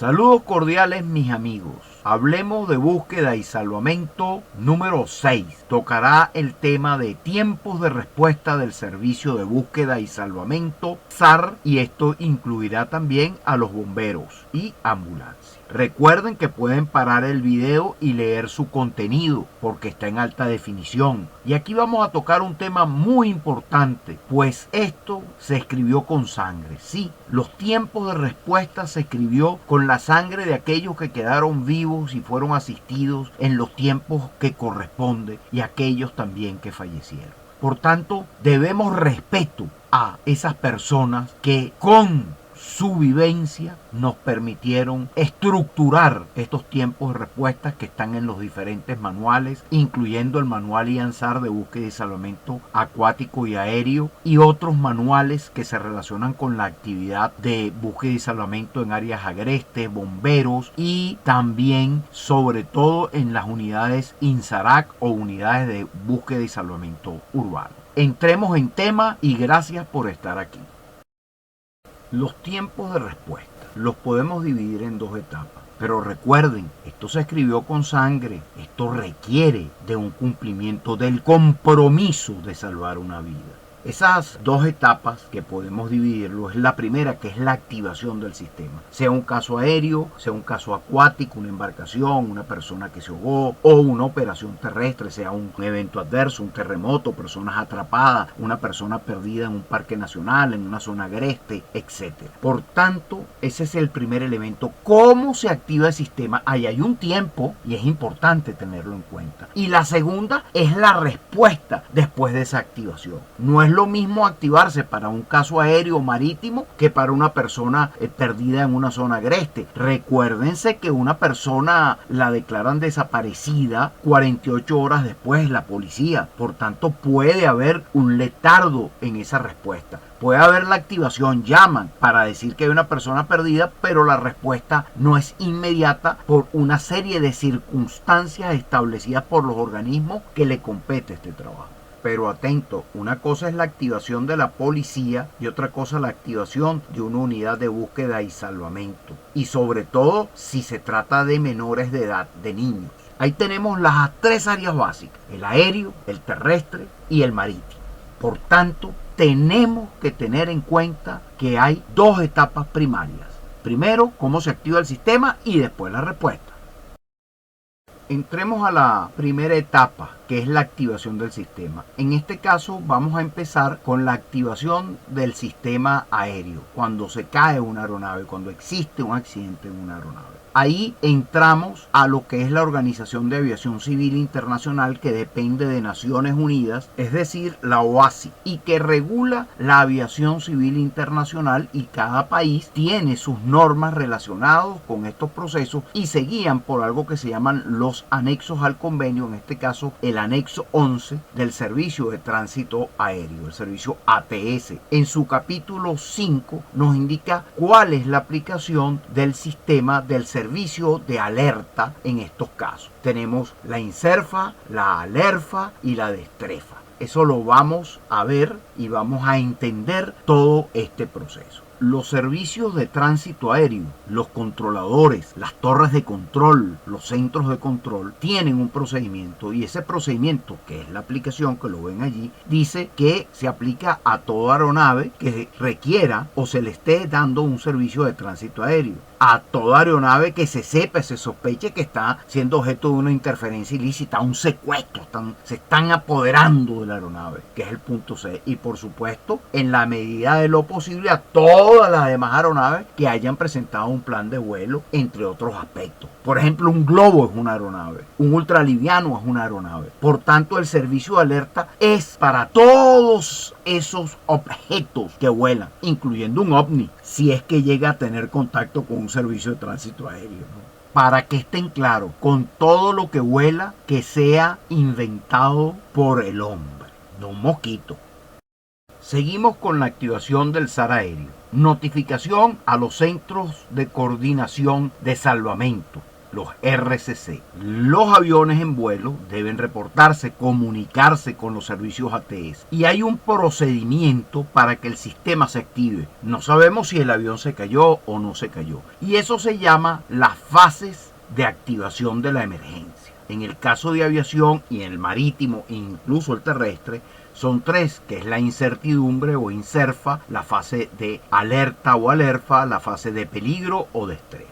Saludos cordiales mis amigos. Hablemos de búsqueda y salvamento número 6. Tocará el tema de tiempos de respuesta del servicio de búsqueda y salvamento SAR, y esto incluirá también a los bomberos y ambulancias. Recuerden que pueden parar el video y leer su contenido porque está en alta definición. Y aquí vamos a tocar un tema muy importante, pues esto se escribió con sangre. Sí, los tiempos de respuesta se escribió con la sangre de aquellos que quedaron vivos y fueron asistidos en los tiempos que corresponde, y aquellos también que fallecieron. Por tanto, debemos respeto a esas personas que con su vivencia nos permitieron estructurar estos tiempos de respuesta que están en los diferentes manuales, incluyendo el manual IANSAR de búsqueda y salvamento acuático y aéreo, y otros manuales que se relacionan con la actividad de búsqueda y salvamento en áreas agrestes, bomberos, y también sobre todo en las unidades INSARAC o unidades de búsqueda y salvamento urbano. Entremos en tema y gracias por estar aquí. Los tiempos de respuesta los podemos dividir en dos etapas. Pero recuerden, esto se escribió con sangre. Esto requiere de un cumplimiento del compromiso de salvar una vida. Esas dos etapas que podemos dividirlo es la primera, que es la activación del sistema. Sea un caso aéreo, sea un caso acuático, una embarcación, una persona que se ahogó, o una operación terrestre, sea un evento adverso, un terremoto, personas atrapadas, una persona perdida en un parque nacional, en una zona agreste, etc. Por tanto, ese es el primer elemento. ¿Cómo se activa el sistema? Ahí hay un tiempo y es importante tenerlo en cuenta. Y la segunda es la respuesta después de esa activación. No es lo mismo activarse para un caso aéreo o marítimo que para una persona perdida en una zona agreste. Recuérdense que una persona la declaran desaparecida 48 horas después la policía. Por tanto, puede haber un letargo en esa respuesta. Puede haber la activación, llaman para decir que hay una persona perdida, pero la respuesta no es inmediata por una serie de circunstancias establecidas por los organismos que le compete este trabajo. Pero atento, una cosa es la activación de la policía y otra cosa la activación de una unidad de búsqueda y salvamento. Y sobre todo si se trata de menores de edad, de niños. Ahí tenemos las tres áreas básicas: el aéreo, el terrestre y el marítimo. Por tanto, tenemos que tener en cuenta que hay dos etapas primarias. Primero, cómo se activa el sistema, y después la respuesta. Entremos a la primera etapa, que es la activación del sistema. En este caso vamos a empezar con la activación del sistema aéreo, cuando se cae una aeronave, cuando existe un accidente en una aeronave. Ahí entramos a lo que es la Organización de Aviación Civil Internacional, que depende de Naciones Unidas, es decir, la OACI, y que regula la aviación civil internacional, y cada país tiene sus normas relacionadas con estos procesos y se guían por algo que se llaman los anexos al convenio, en este caso el anexo 11 del Servicio de Tránsito Aéreo, el servicio ATS. En su capítulo 5 nos indica cuál es la aplicación del sistema del servicio de alerta en estos casos. Tenemos la INSERFA, la ALERFA y la DESTREFA. Eso lo vamos a ver y vamos a entender todo este proceso. Los servicios de tránsito aéreo, los controladores, las torres de control, los centros de control, tienen un procedimiento, y ese procedimiento, que es la aplicación que lo ven allí, dice que se aplica a toda aeronave que requiera o se le esté dando un servicio de tránsito aéreo. A toda aeronave que se sepa, se sospeche que está siendo objeto de una interferencia ilícita, un secuestro, se están apoderando de la aeronave, que es el punto C. Y por supuesto, en la medida de lo posible, a todas las demás aeronaves que hayan presentado un plan de vuelo, entre otros aspectos. Por ejemplo, un globo es una aeronave, un ultraliviano es una aeronave. Por tanto, el servicio de alerta es para todos esos objetos que vuelan, incluyendo un ovni, si es que llega a tener contacto con un servicio de tránsito aéreo, ¿no? Para que estén claros, con todo lo que vuela que sea inventado por el hombre, no un mosquito. Seguimos con la activación del SAR aéreo. Notificación a los centros de coordinación de salvamento. los RCC. Los aviones en vuelo deben reportarse, comunicarse con los servicios ATS y hay un procedimiento para que el sistema se active. No sabemos si el avión se cayó o no se cayó y eso se llama las fases de activación de la emergencia. En el caso de aviación y en el marítimo e incluso el terrestre son tres, que es la incertidumbre o incerfa, la fase de alerta o alerfa, la fase de peligro o de estrés.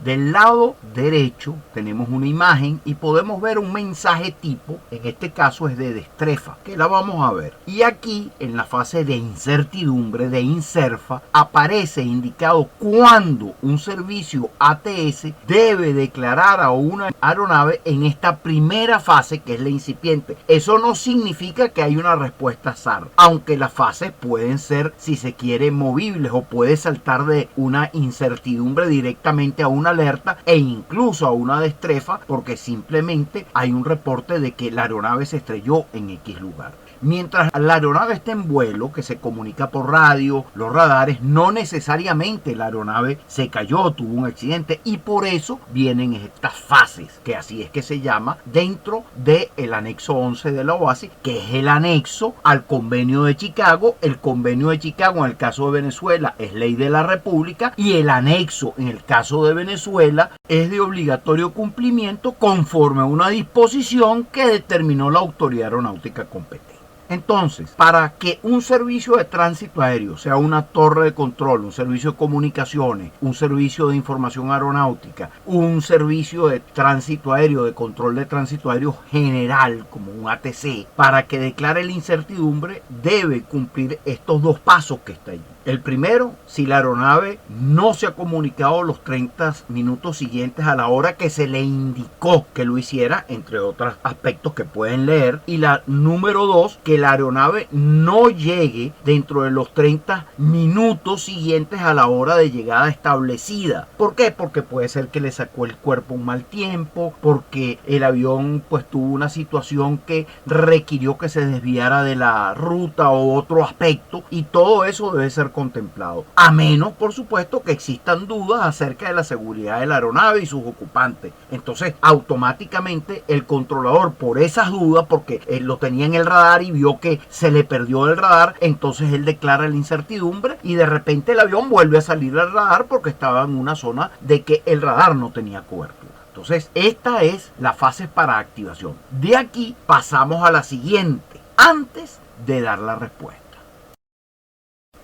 Del lado derecho tenemos una imagen y podemos ver un mensaje tipo, en este caso es de destrefa, que la vamos a ver. Y aquí en la fase de incertidumbre, de incerfa, aparece indicado cuándo un servicio ATS debe declarar a una aeronave en esta primera fase, que es la incipiente. Eso no significa que hay una respuesta SAR, aunque las fases pueden ser, si se quiere, movibles o puede saltar de una incertidumbre directamente a una alerta e incluso a una destrefa porque simplemente hay un reporte de que la aeronave se estrelló en X lugar. Mientras la aeronave esté en vuelo, que se comunica por radio, los radares, no necesariamente la aeronave se cayó, tuvo un accidente y por eso vienen estas fases, que así es que se llama, dentro del anexo 11 de la OASI, que es el anexo al convenio de Chicago. El convenio de Chicago en el caso de Venezuela es ley de la República y el anexo en el caso de Venezuela es de obligatorio cumplimiento conforme a una disposición que determinó la autoridad aeronáutica competente. Entonces, para que un servicio de tránsito aéreo, sea una torre de control, un servicio de comunicaciones, un servicio de información aeronáutica, un servicio de tránsito aéreo, de control de tránsito aéreo general, como un ATC, para que declare la incertidumbre, debe cumplir estos dos pasos que está allí. El primero, si la aeronave no se ha comunicado los 30 minutos siguientes a la hora que se le indicó que lo hiciera, entre otros aspectos que pueden leer. Y la número dos, que la aeronave no llegue dentro de los 30 minutos siguientes a la hora de llegada establecida. ¿Por qué? Porque puede ser que le sacó el cuerpo un mal tiempo, porque el avión pues tuvo una situación que requirió que se desviara de la ruta o otro aspecto, y todo eso debe ser contemplado, a menos por supuesto que existan dudas acerca de la seguridad de la aeronave y sus ocupantes. Entonces automáticamente el controlador, por esas dudas, porque él lo tenía en el radar y vio que se le perdió el radar, entonces él declara la incertidumbre y de repente el avión vuelve a salir del radar porque estaba en una zona de que el radar no tenía cobertura. Entonces esta es la fase para activación. De aquí pasamos a la siguiente, antes de dar la respuesta.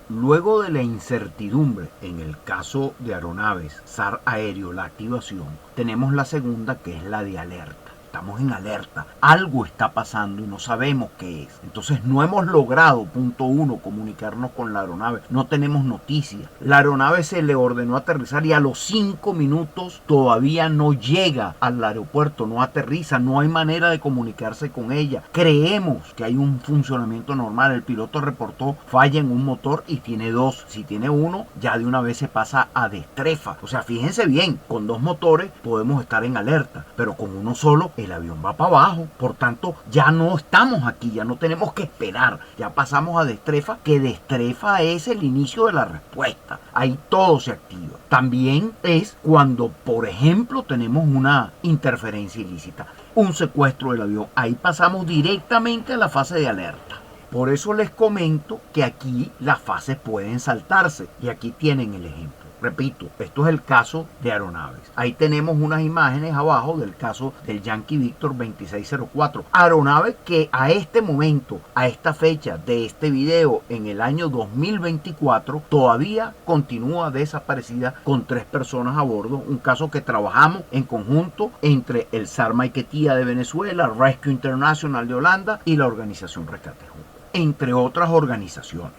Luego de la incertidumbre, en el caso de aeronaves SAR aéreo, la activación, tenemos la segunda, que es la de alerta. Estamos en alerta, algo está pasando y no sabemos qué es. Entonces no hemos logrado, punto uno, comunicarnos con la aeronave, no tenemos noticias. La aeronave se le ordenó aterrizar y a los 5 minutos todavía no llega al aeropuerto, no aterriza, no hay manera de comunicarse con ella. Creemos que hay un funcionamiento normal, el piloto reportó falla en un motor y tiene dos. Si tiene uno, ya de una vez se pasa a destrefa. O sea, fíjense bien, con dos motores podemos estar en alerta, pero con uno solo el avión va para abajo. Por tanto, ya no estamos aquí, ya no tenemos que esperar, ya pasamos a destrefa, que destrefa es el inicio de la respuesta. Ahí todo se activa. También es cuando, por ejemplo, tenemos una interferencia ilícita, un secuestro del avión. Ahí pasamos directamente a la fase de alerta. Por eso les comento que aquí las fases pueden saltarse y aquí tienen el ejemplo. Repito, esto es el caso de aeronaves. Ahí tenemos unas imágenes abajo del caso del Yankee Victor 2604. Aeronave que a este momento, a esta fecha de este video, en el año 2024, todavía continúa desaparecida con 3 personas a bordo. Un caso que trabajamos en conjunto entre el SAR Maiquetía de Venezuela, Rescue International de Holanda y la organización Rescate Juntos, entre otras organizaciones.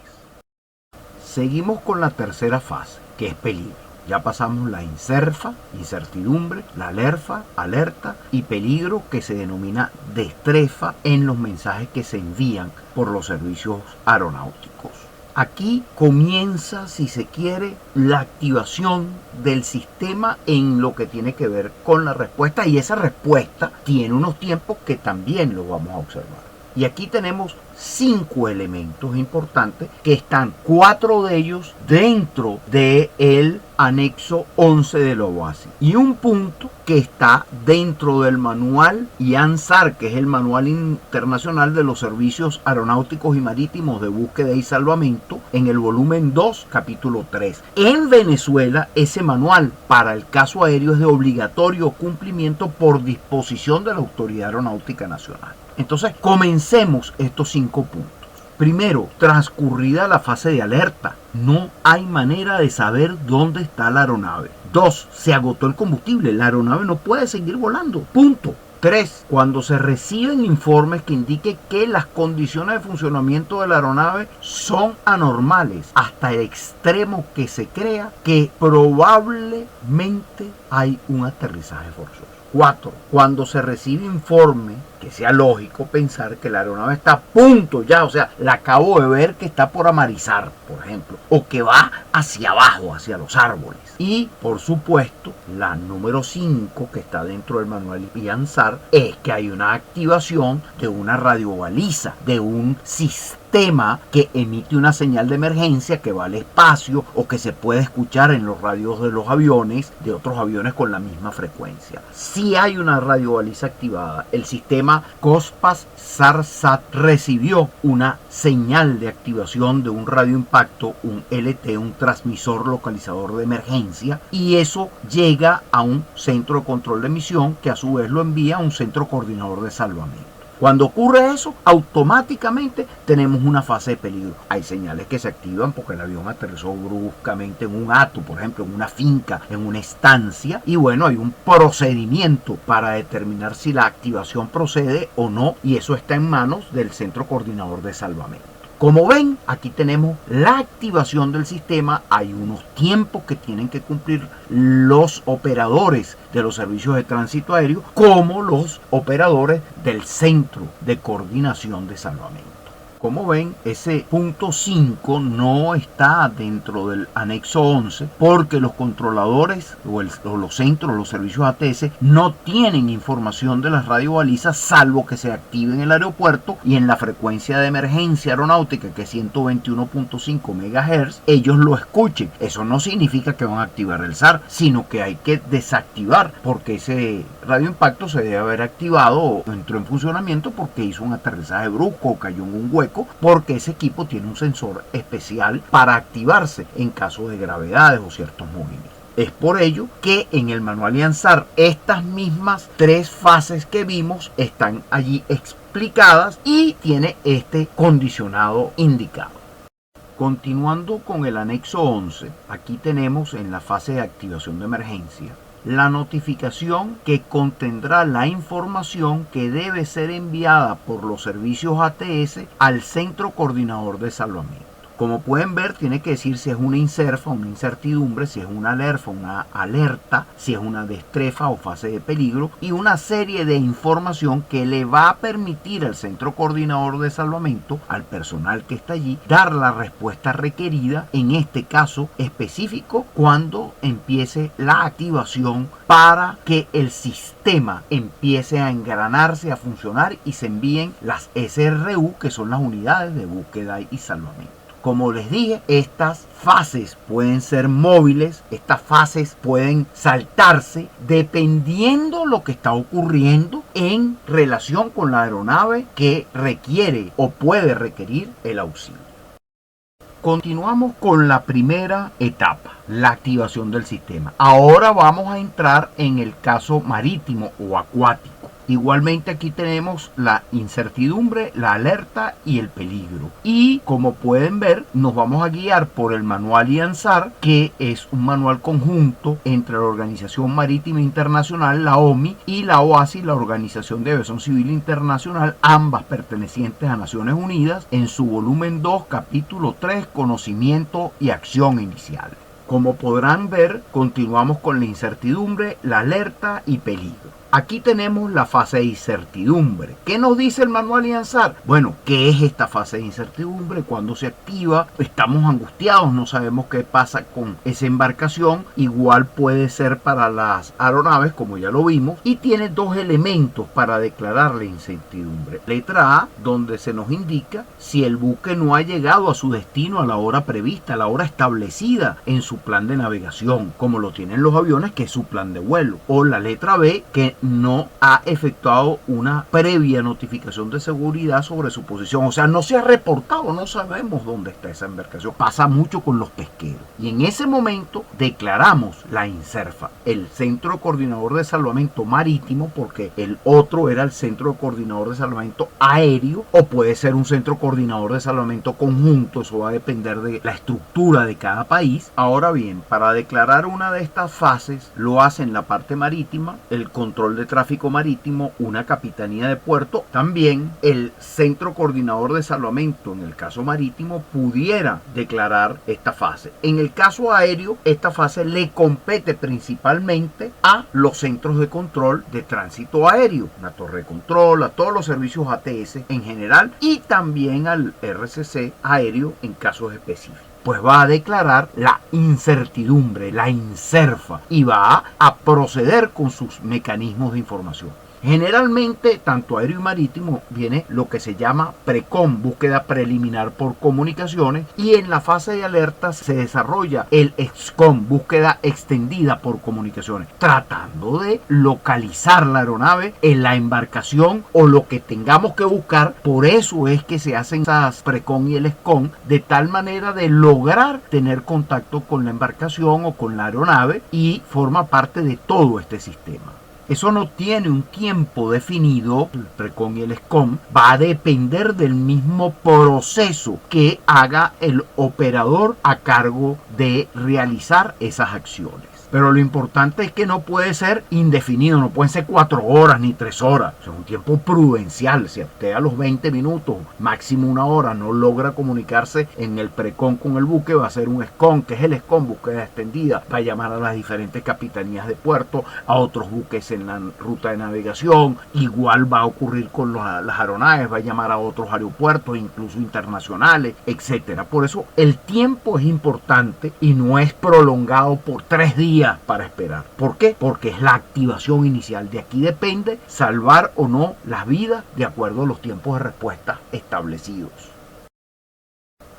Seguimos con la tercera fase, que es peligro. Ya pasamos la incerfa, incertidumbre, la alerfa, alerta y peligro, que se denomina destrefa en los mensajes que se envían por los servicios aeronáuticos. Aquí comienza, si se quiere, la activación del sistema en lo que tiene que ver con la respuesta, y esa respuesta tiene unos tiempos que también lo vamos a observar. Y aquí tenemos 5 elementos importantes que están 4 de ellos dentro del anexo 11 de la OASI y un punto que está dentro del manual IANSAR, que es el Manual Internacional de los Servicios Aeronáuticos y Marítimos de Búsqueda y Salvamento, en el volumen 2, capítulo 3. En Venezuela, ese manual para el caso aéreo es de obligatorio cumplimiento por disposición de la Autoridad Aeronáutica Nacional. Entonces, comencemos estos 5 puntos. Primero, transcurrida la fase de alerta, no hay manera de saber dónde está la aeronave. 2, se agotó el combustible, la aeronave no puede seguir volando. Punto. 3, cuando se reciben informes que indiquen que las condiciones de funcionamiento de la aeronave son anormales, hasta el extremo que se crea que probablemente hay un aterrizaje forzoso. 4, cuando se recibe informe que sea lógico pensar que la aeronave está a punto ya, o sea, la acabo de ver que está por amarizar, por ejemplo, o que va hacia abajo, hacia los árboles. Y, por supuesto, la número 5, que está dentro del manual IANSAR, es que hay una activación de una radiobaliza, de un sistema que emite una señal de emergencia que va al espacio o que se puede escuchar en los radios de los aviones, de otros aviones con la misma frecuencia. Si hay una radiobaliza activada, el sistema COSPAS SAR-SAT recibió una señal de activación de un radioimpacto, un LT, un transmisor localizador de emergencia, y eso llega a un centro de control de emisión que a su vez lo envía a un centro coordinador de salvamento. Cuando ocurre eso, automáticamente tenemos una fase de peligro. Hay señales que se activan porque el avión aterrizó bruscamente en un hato, por ejemplo, en una finca, en una estancia. Y bueno, hay un procedimiento para determinar si la activación procede o no. Y eso está en manos del Centro Coordinador de Salvamento. Como ven, aquí tenemos la activación del sistema. Hay unos tiempos que tienen que cumplir los operadores de los servicios de tránsito aéreo, como los operadores del Centro de Coordinación de Salvamento. Como ven, ese punto 5 no está dentro del anexo 11 porque los controladores o los centros, los servicios ATS no tienen información de las radiobalizas salvo que se active en el aeropuerto y en la frecuencia de emergencia aeronáutica, que es 121.5 MHz, ellos lo escuchen. Eso no significa que van a activar el SAR, sino que hay que desactivar porque ese radioimpacto se debe haber activado o entró en funcionamiento porque hizo un aterrizaje brusco o cayó en un hueco, porque ese equipo tiene un sensor especial para activarse en caso de gravedades o ciertos movimientos. Es por ello que en el manual IANSAR estas mismas 3 fases que vimos están allí explicadas y tiene este condicionado indicado. Continuando con el anexo 11, aquí tenemos en la fase de activación de emergencia la notificación que contendrá la información que debe ser enviada por los servicios ATS al Centro Coordinador de Salvamento. Como pueden ver, tiene que decir si es una incerfa, una incertidumbre, si es una alerta, una alerta, si es una destrefa o fase de peligro, y una serie de información que le va a permitir al Centro Coordinador de Salvamento, al personal que está allí, dar la respuesta requerida, en este caso específico, cuando empiece la activación para que el sistema empiece a engranarse, a funcionar y se envíen las SRU, que son las unidades de búsqueda y salvamento. Como les dije, estas fases pueden ser móviles, estas fases pueden saltarse dependiendo lo que está ocurriendo en relación con la aeronave que requiere o puede requerir el auxilio. Continuamos con la primera etapa, la activación del sistema. Ahora vamos a entrar en el caso marítimo o acuático. Igualmente aquí tenemos la incertidumbre, la alerta y el peligro. Y como pueden ver, nos vamos a guiar por el manual IANSAR, que es un manual conjunto entre la Organización Marítima Internacional, la OMI, y la OASI, la Organización de Aviación Civil Internacional, ambas pertenecientes a Naciones Unidas, en su volumen 2, capítulo 3, Conocimiento y Acción Inicial. Como podrán ver, continuamos con la incertidumbre, la alerta y peligro. Aquí tenemos la fase de incertidumbre. ¿Qué nos dice el manual IANSAR? Bueno, ¿qué es esta fase de incertidumbre? ¿Cuándo se activa? Estamos angustiados, no sabemos qué pasa con esa embarcación. Igual puede ser para las aeronaves, como ya lo vimos. Y tiene dos elementos para declarar la incertidumbre. Letra A, donde se nos indica si el buque no ha llegado a su destino a la hora prevista, a la hora establecida en su plan de navegación, como lo tienen los aviones, que es su plan de vuelo. O la letra B, que no ha efectuado una previa notificación de seguridad sobre su posición. O sea, no se ha reportado, no sabemos dónde está esa embarcación. Pasa mucho con los pesqueros. Y en ese momento declaramos la INCERFA, el Centro Coordinador de Salvamento Marítimo, porque el otro era el Centro Coordinador de Salvamento Aéreo, o puede ser un Centro Coordinador de Salvamento conjunto. Eso va a depender de la estructura de cada país. Ahora bien, para declarar una de estas fases, lo hace en la parte marítima el control de tráfico marítimo, una capitanía de puerto. También el Centro Coordinador de Salvamento, en el caso marítimo, pudiera declarar esta fase. En el caso aéreo, esta fase le compete principalmente a los centros de control de tránsito aéreo, la torre de control, a todos los servicios ATS en general y también al RCC aéreo en casos específicos. Pues va a declarar la incertidumbre, la INCERFA, y va a proceder con sus mecanismos de información. Generalmente, tanto aéreo y marítimo, viene lo que se llama PRECOM, búsqueda preliminar por comunicaciones, y en la fase de alerta se desarrolla el EXCOM, búsqueda extendida por comunicaciones, tratando de localizar la aeronave en la embarcación o lo que tengamos que buscar. Por eso es que se hacen esas PRECOM y el EXCOM, de tal manera de lograr tener contacto con la embarcación o con la aeronave, y forma parte de todo este sistema. Eso no tiene un tiempo definido, el PRECOM y el EXCOM, va a depender del mismo proceso que haga el operador a cargo de realizar esas acciones. Pero lo importante es que no puede ser indefinido, no pueden ser 4 horas ni 3 horas. Es un tiempo prudencial. Si usted a los 20 minutos, máximo 1 hora, no logra comunicarse en el PRECOM con el buque, va a ser un EXCOM, que es el EXCOM, búsqueda extendida. Va a llamar a las diferentes capitanías de puerto, a otros buques en la ruta de navegación. Igual va a ocurrir con las aeronaves, va a llamar a otros aeropuertos, incluso internacionales, etcétera. Por eso el tiempo es importante y no es prolongado por 3 días para esperar. ¿Por qué? Porque es la activación inicial. De aquí depende salvar o no las vidas de acuerdo a los tiempos de respuesta establecidos.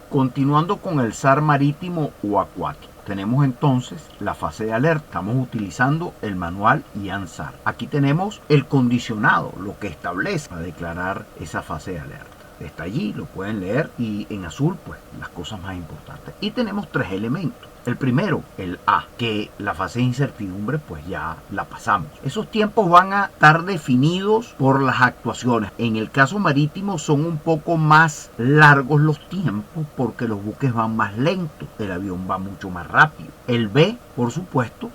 Continuando con el SAR marítimo o acuático. Tenemos entonces la fase de alerta. Estamos utilizando el manual IANSAR. Aquí tenemos el condicionado, lo que establece para declarar esa fase de alerta. Está allí, lo pueden leer, y en azul pues las cosas más importantes. Y tenemos 3 elementos. El primero, el A, que la fase de incertidumbre pues ya la pasamos. Esos tiempos van a estar definidos por las actuaciones. En el caso marítimo son un poco más largos los tiempos porque los buques van más lentos, el avión va mucho más rápido. El B, por supuesto,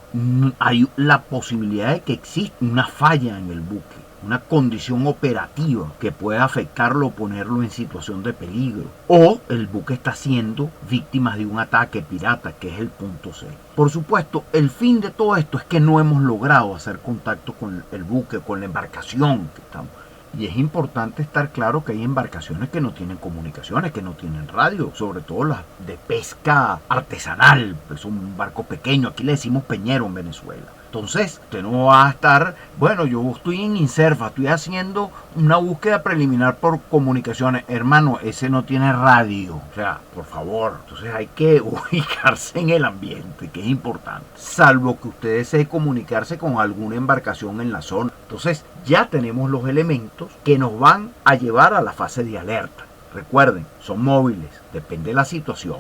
hay la posibilidad de que exista una falla en el buque, una condición operativa que pueda afectarlo o ponerlo en situación de peligro, o el buque está siendo víctima de un ataque pirata, que es el punto C. Por supuesto, el fin de todo esto es que no hemos logrado hacer contacto con el buque, con la embarcación que estamos. Y es importante estar claro que hay embarcaciones que no tienen comunicaciones, que no tienen radio, sobre todo las de pesca artesanal, pues un barco pequeño, aquí le decimos peñero en Venezuela. Entonces, usted no va a estar, bueno, yo estoy en INCERFA, estoy haciendo una búsqueda preliminar por comunicaciones. Hermano, ese no tiene radio. O sea, por favor. Entonces hay que ubicarse en el ambiente, que es importante. Salvo que usted desee comunicarse con alguna embarcación en la zona. Entonces, ya tenemos los elementos que nos van a llevar a la fase de alerta. Recuerden, son móviles, depende de la situación.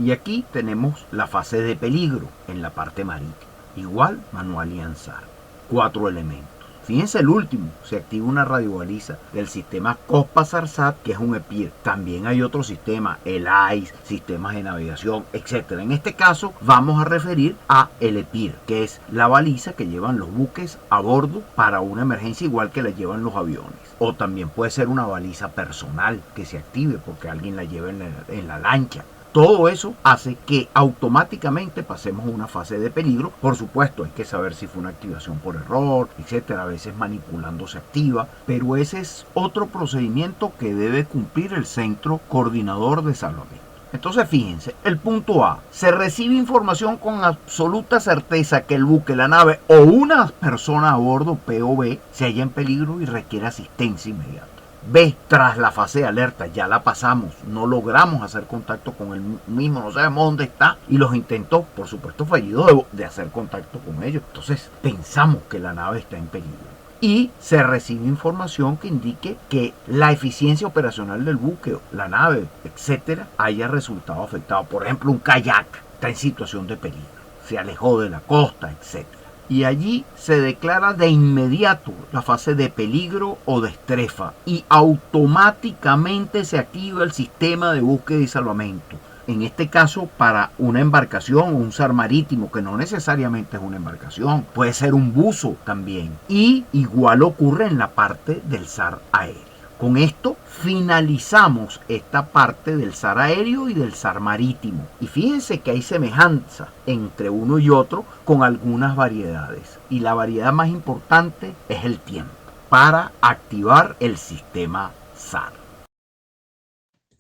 Y aquí tenemos la fase de peligro en la parte marítima. Igual, manual IANSAR. 4 elementos. Fíjense el último, se activa una radiobaliza del sistema COSPA-SARSAT, que es un EPIR. También hay otro sistema, el AIS, sistemas de navegación, etc. En este caso vamos a referir a el EPIR, que es la baliza que llevan los buques a bordo para una emergencia, igual que la llevan los aviones. O también puede ser una baliza personal que se active porque alguien la lleva en la lancha. Todo eso hace que automáticamente pasemos a una fase de peligro. Por supuesto, hay que saber si fue una activación por error, etcétera. A veces manipulando se activa, pero ese es otro procedimiento que debe cumplir el Centro Coordinador de Salvamento. Entonces fíjense, el punto A, se recibe información con absoluta certeza que el buque, la nave o una persona a bordo, POB, se halla en peligro y requiere asistencia inmediata. B, tras la fase de alerta, ya la pasamos, no logramos hacer contacto con el mismo, no sabemos dónde está, y los intentos, por supuesto, fallidos de hacer contacto con ellos. Entonces pensamos que la nave está en peligro. Y se recibe información que indique que la eficiencia operacional del buque, la nave, etcétera, haya resultado afectado. Por ejemplo, un kayak está en situación de peligro, se alejó de la costa, etcétera. Y allí se declara de inmediato la fase de peligro o de estrefa y automáticamente se activa el sistema de búsqueda y salvamento. En este caso, para una embarcación o un SAR marítimo, que no necesariamente es una embarcación, puede ser un buzo también. Y igual ocurre en la parte del SAR aéreo. Con esto finalizamos esta parte del SAR aéreo y del SAR marítimo. Y fíjense que hay semejanza entre uno y otro con algunas variedades. Y la variedad más importante es el tiempo para activar el sistema SAR.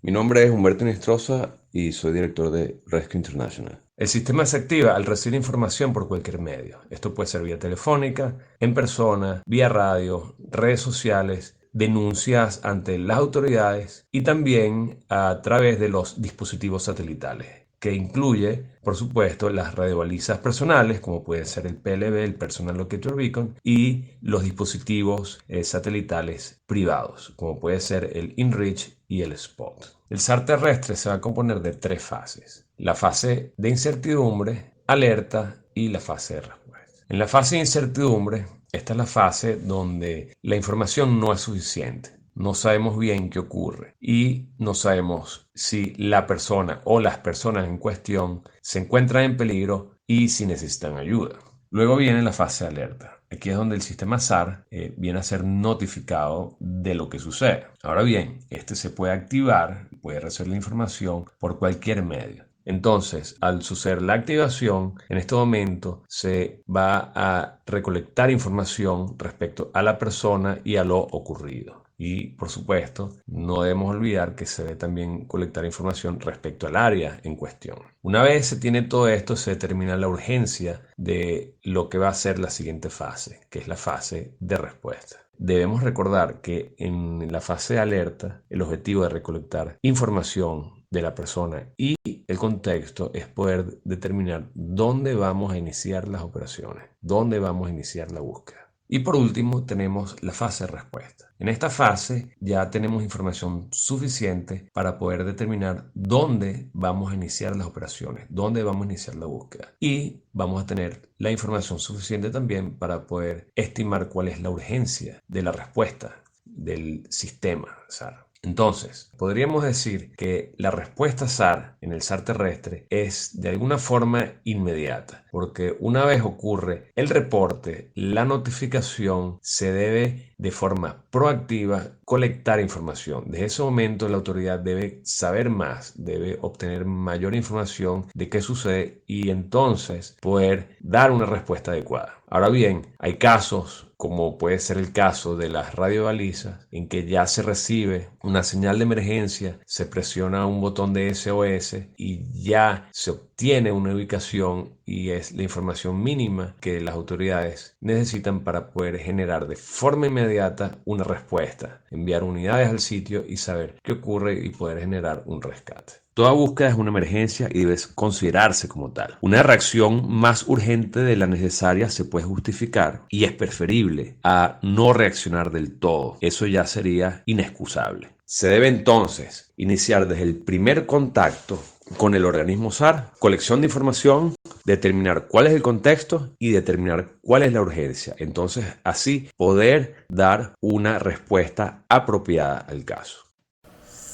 Mi nombre es Humberto Inestrosa y soy director de Rescue International. El sistema se activa al recibir información por cualquier medio. Esto puede ser vía telefónica, en persona, vía radio, redes sociales, denuncias ante las autoridades y también a través de los dispositivos satelitales, que incluye, por supuesto, las radiobalizas personales, como puede ser el PLB, el Personal Locator Beacon, y los dispositivos satelitales privados, como puede ser el InReach y el Spot. El SAR terrestre se va a componer de 3 fases: la fase de incertidumbre, alerta y la fase de respuesta. En la fase de incertidumbre, esta es la fase donde la información no es suficiente. No sabemos bien qué ocurre y no sabemos si la persona o las personas en cuestión se encuentran en peligro y si necesitan ayuda. Luego viene la fase de alerta. Aquí es donde el sistema SAR viene a ser notificado de lo que sucede. Ahora bien, este se puede activar, puede recibir la información por cualquier medio. Entonces, al suceder la activación, en este momento se va a recolectar información respecto a la persona y a lo ocurrido. Y, por supuesto, no debemos olvidar que se debe también colectar información respecto al área en cuestión. Una vez se tiene todo esto, se determina la urgencia de lo que va a ser la siguiente fase, que es la fase de respuesta. Debemos recordar que en la fase de alerta, el objetivo de recolectar información de la persona y el contexto es poder determinar dónde vamos a iniciar las operaciones, dónde vamos a iniciar la búsqueda. Y por último tenemos la fase de respuesta. En esta fase ya tenemos información suficiente para poder determinar dónde vamos a iniciar las operaciones, dónde vamos a iniciar la búsqueda. Y vamos a tener la información suficiente también para poder estimar cuál es la urgencia de la respuesta del sistema SAR. Entonces, podríamos decir que la respuesta SAR en el SAR terrestre es de alguna forma inmediata, porque una vez ocurre el reporte, la notificación, se debe de forma proactiva colectar información. Desde ese momento la autoridad debe saber más, debe obtener mayor información de qué sucede y entonces poder dar una respuesta adecuada. Ahora bien, hay casos, como puede ser el caso de las radiobalizas, en que ya se recibe una señal de emergencia, se presiona un botón de SOS y ya se obtiene una ubicación y es la información mínima que las autoridades necesitan para poder generar de forma inmediata una respuesta, enviar unidades al sitio y saber qué ocurre y poder generar un rescate. Toda búsqueda es una emergencia y debe considerarse como tal. Una reacción más urgente de la necesaria se puede justificar y es preferible a no reaccionar del todo. Eso ya sería inexcusable. Se debe entonces iniciar desde el primer contacto con el organismo SAR, colección de información, determinar cuál es el contexto y determinar cuál es la urgencia. Entonces, así poder dar una respuesta apropiada al caso.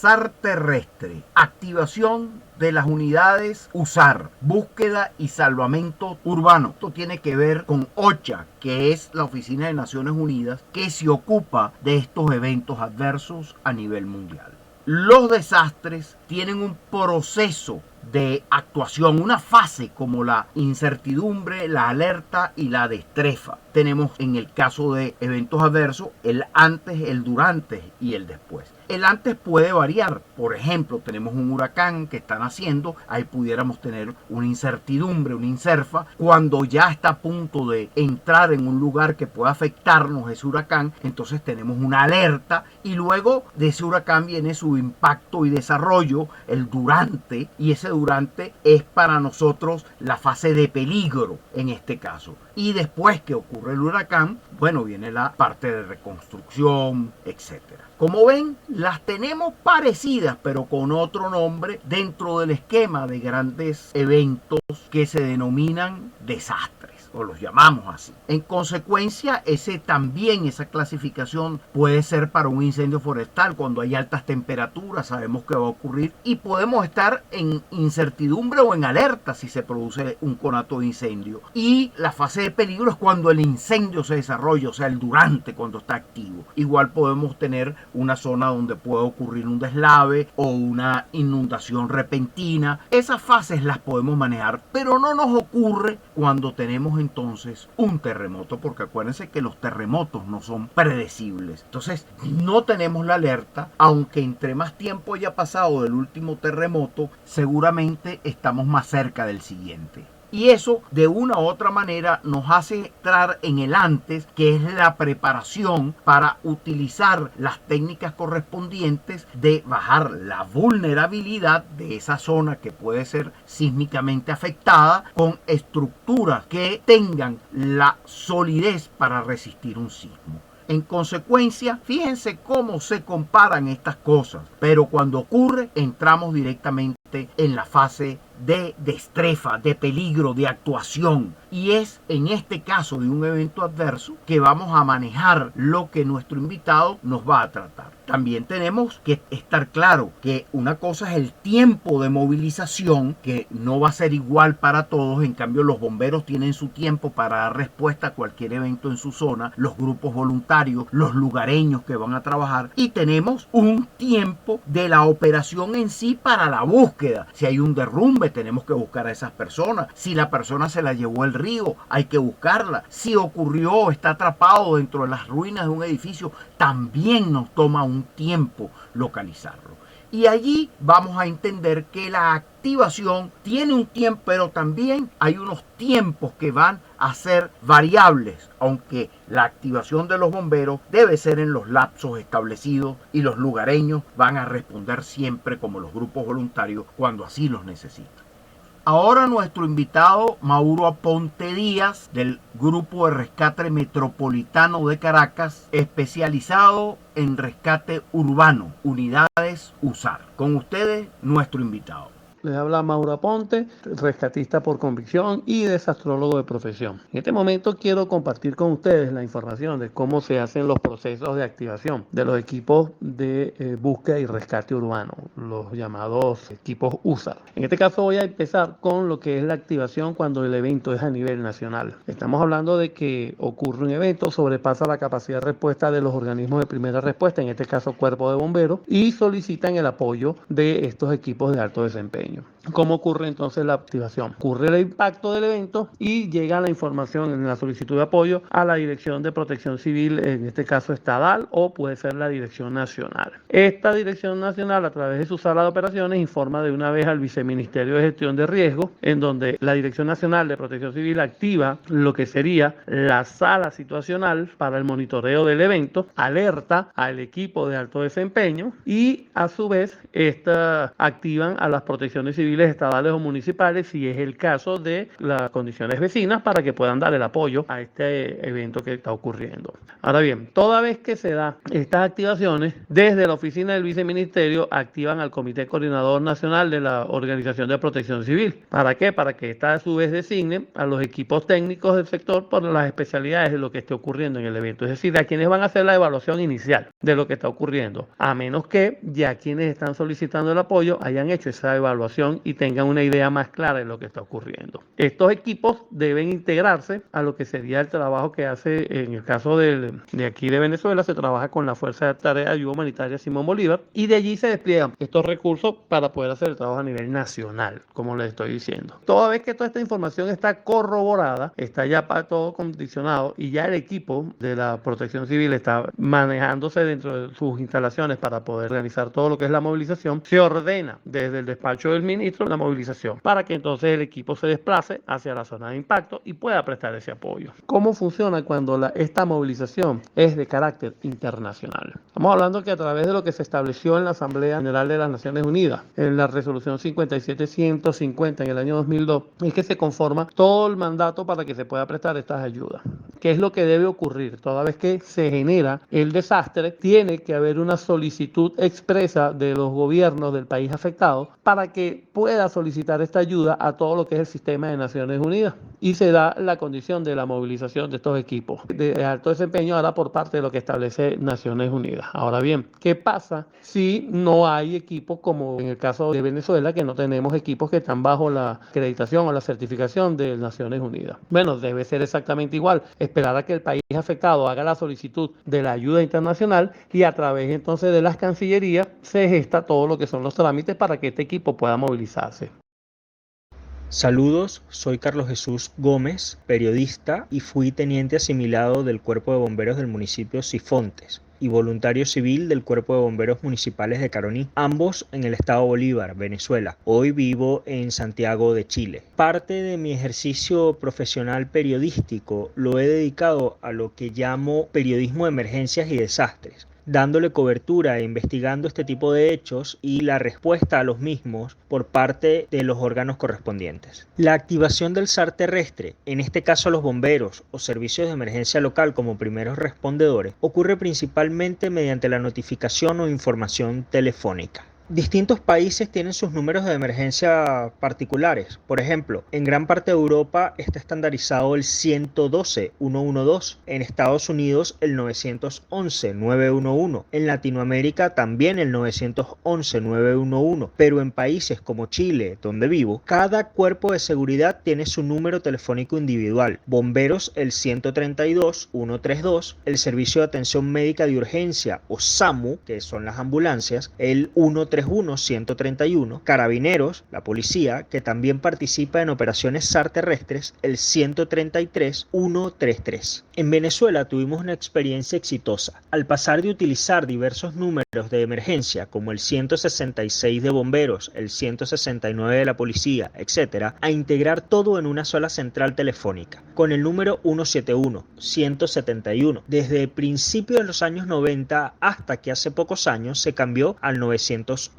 SAR terrestre, activación de las unidades USAR, búsqueda y salvamento urbano. Esto tiene que ver con OCHA, que es la Oficina de Naciones Unidas, que se ocupa de estos eventos adversos a nivel mundial. Los desastres tienen un proceso de actuación, una fase como la incertidumbre, la alerta y la destrefa. Tenemos en el caso de eventos adversos el antes, el durante y el después. El antes puede variar. Por ejemplo, tenemos un huracán que está naciendo, ahí pudiéramos tener una incertidumbre, una incerfa. Cuando ya está a punto de entrar en un lugar que pueda afectarnos ese huracán, entonces tenemos una alerta y luego de ese huracán viene su impacto y desarrollo, el durante, y ese durante es para nosotros la fase de peligro en este caso. Y después que ocurre el huracán, bueno, viene la parte de reconstrucción, etcétera. Como ven, las tenemos parecidas, pero con otro nombre dentro del esquema de grandes eventos que se denominan desastres, o los llamamos así. En consecuencia, esa clasificación puede ser para un incendio forestal cuando hay altas temperaturas, sabemos que va a ocurrir y podemos estar en incertidumbre o en alerta si se produce un conato de incendio. Y la fase de peligro es cuando el incendio se desarrolla, o sea, el durante, cuando está activo. Igual podemos tener una zona donde puede ocurrir un deslave o una inundación repentina. Esas fases las podemos manejar, pero no nos ocurre cuando tenemos entonces un terremoto, porque acuérdense que los terremotos no son predecibles. Entonces no tenemos la alerta, aunque entre más tiempo haya pasado del último terremoto, seguramente estamos más cerca del siguiente. Y eso de una u otra manera nos hace entrar en el antes, que es la preparación para utilizar las técnicas correspondientes de bajar la vulnerabilidad de esa zona que puede ser sísmicamente afectada con estructuras que tengan la solidez para resistir un sismo. En consecuencia, fíjense cómo se comparan estas cosas, pero cuando ocurre entramos directamente en la fase de destrefa, de peligro, de actuación. Y es en este caso de un evento adverso que vamos a manejar lo que nuestro invitado nos va a tratar. También tenemos que estar claro que una cosa es el tiempo de movilización, que no va a ser igual para todos. En cambio, los bomberos tienen su tiempo para dar respuesta a cualquier evento en su zona, los grupos voluntarios, los lugareños que van a trabajar, y tenemos un tiempo de la operación en sí para la búsqueda. Si hay un derrumbe, tenemos que buscar a esas personas. Si la persona se la llevó el río, hay que buscarla. Si ocurrió, está atrapado dentro de las ruinas de un edificio, también nos toma un tiempo localizarlo. Y allí vamos a entender que la activación tiene un tiempo, pero también hay unos tiempos que van a ser variables, aunque la activación de los bomberos debe ser en los lapsos establecidos y los lugareños van a responder siempre como los grupos voluntarios cuando así los necesitan. Ahora nuestro invitado Mauro Aponte Díaz, del Grupo de Rescate Metropolitano de Caracas, especializado en rescate urbano, unidades USAR. Con ustedes, nuestro invitado. Les habla Mauro Aponte, rescatista por convicción y desastrólogo de profesión. En este momento quiero compartir con ustedes la información de cómo se hacen los procesos de activación de los equipos de búsqueda y rescate urbano, los llamados equipos USAR. En este caso voy a empezar con lo que es la activación cuando el evento es a nivel nacional. Estamos hablando de que ocurre un evento, sobrepasa la capacidad de respuesta de los organismos de primera respuesta, en este caso cuerpo de bomberos, y solicitan el apoyo de estos equipos de alto desempeño. ¿Cómo ocurre entonces la activación? Ocurre el impacto del evento y llega la información en la solicitud de apoyo a la Dirección de Protección Civil, en este caso estadal, o puede ser la Dirección Nacional. Esta Dirección Nacional, a través de su sala de operaciones, informa de una vez al Viceministerio de Gestión de Riesgo, en donde la Dirección Nacional de Protección Civil activa lo que sería la sala situacional para el monitoreo del evento, alerta al equipo de alto desempeño y a su vez activan a las protecciones civiles estatales o municipales, si es el caso de las condiciones vecinas, para que puedan dar el apoyo a este evento que está ocurriendo. Ahora bien, toda vez que se da estas activaciones, desde la oficina del viceministerio activan al Comité Coordinador Nacional de la Organización de Protección Civil. ¿Para qué? Para que ésta a su vez designe a los equipos técnicos del sector por las especialidades de lo que esté ocurriendo en el evento, es decir, a quienes van a hacer la evaluación inicial de lo que está ocurriendo, a menos que ya quienes están solicitando el apoyo hayan hecho esa evaluación situación y tengan una idea más clara de lo que está ocurriendo. Estos equipos deben integrarse a lo que sería el trabajo que hace, en el caso de aquí de Venezuela, se trabaja con la Fuerza de Tarea de Ayuda Humanitaria Simón Bolívar, y de allí se despliegan estos recursos para poder hacer el trabajo a nivel nacional, como les estoy diciendo. Toda vez que toda esta información está corroborada, está ya todo condicionado y ya el equipo de la Protección Civil está manejándose dentro de sus instalaciones para poder realizar todo lo que es la movilización, se ordena desde el despacho del ministro la movilización para que entonces el equipo se desplace hacia la zona de impacto y pueda prestar ese apoyo. ¿Cómo funciona cuando esta movilización es de carácter internacional? Estamos hablando que a través de lo que se estableció en la Asamblea General de las Naciones Unidas, en la resolución 57-150 en el año 2002, es que se conforma todo el mandato para que se pueda prestar estas ayudas. ¿Qué es lo que debe ocurrir? Toda vez que se genera el desastre, tiene que haber una solicitud expresa de los gobiernos del país afectado para que pueda solicitar esta ayuda a todo lo que es el sistema de Naciones Unidas. Y se da la condición de la movilización de estos equipos de alto desempeño ahora por parte de lo que establece Naciones Unidas. Ahora bien, ¿qué pasa si no hay equipos como en el caso de Venezuela, que no tenemos equipos que están bajo la acreditación o la certificación de Naciones Unidas? Bueno, debe ser exactamente igual. Esperar a que el país afectado haga la solicitud de la ayuda internacional y a través entonces de las cancillerías se gesta todo lo que son los trámites para que este equipo pueda movilizarse. Saludos, soy Carlos Jesús Gómez, periodista y fui teniente asimilado del Cuerpo de Bomberos del municipio Sifontes y voluntario civil del Cuerpo de Bomberos Municipales de Caroní, ambos en el estado Bolívar, Venezuela. Hoy vivo en Santiago de Chile. Parte de mi ejercicio profesional periodístico lo he dedicado a lo que llamo periodismo de emergencias y desastres, dándole cobertura e investigando este tipo de hechos y la respuesta a los mismos por parte de los órganos correspondientes. La activación del SAR terrestre, en este caso los bomberos o servicios de emergencia local como primeros respondedores, ocurre principalmente mediante la notificación o información telefónica. Distintos países tienen sus números de emergencia particulares. Por ejemplo, en gran parte de Europa está estandarizado el 112-112, en Estados Unidos el 911-911, en Latinoamérica también el 911-911, pero en países como Chile, donde vivo, cada cuerpo de seguridad tiene su número telefónico individual. Bomberos el 132-132, el Servicio de Atención Médica de Urgencia o SAMU, que son las ambulancias, el 131, Carabineros, la policía, que también participa en operaciones SAR terrestres, el 133. En Venezuela tuvimos una experiencia exitosa. Al pasar de utilizar diversos números de emergencia, como el 166 de bomberos, el 169 de la policía, etc., a integrar todo en una sola central telefónica, con el número 171, 171. Desde principios de los años 90 hasta que hace pocos años se cambió al 911.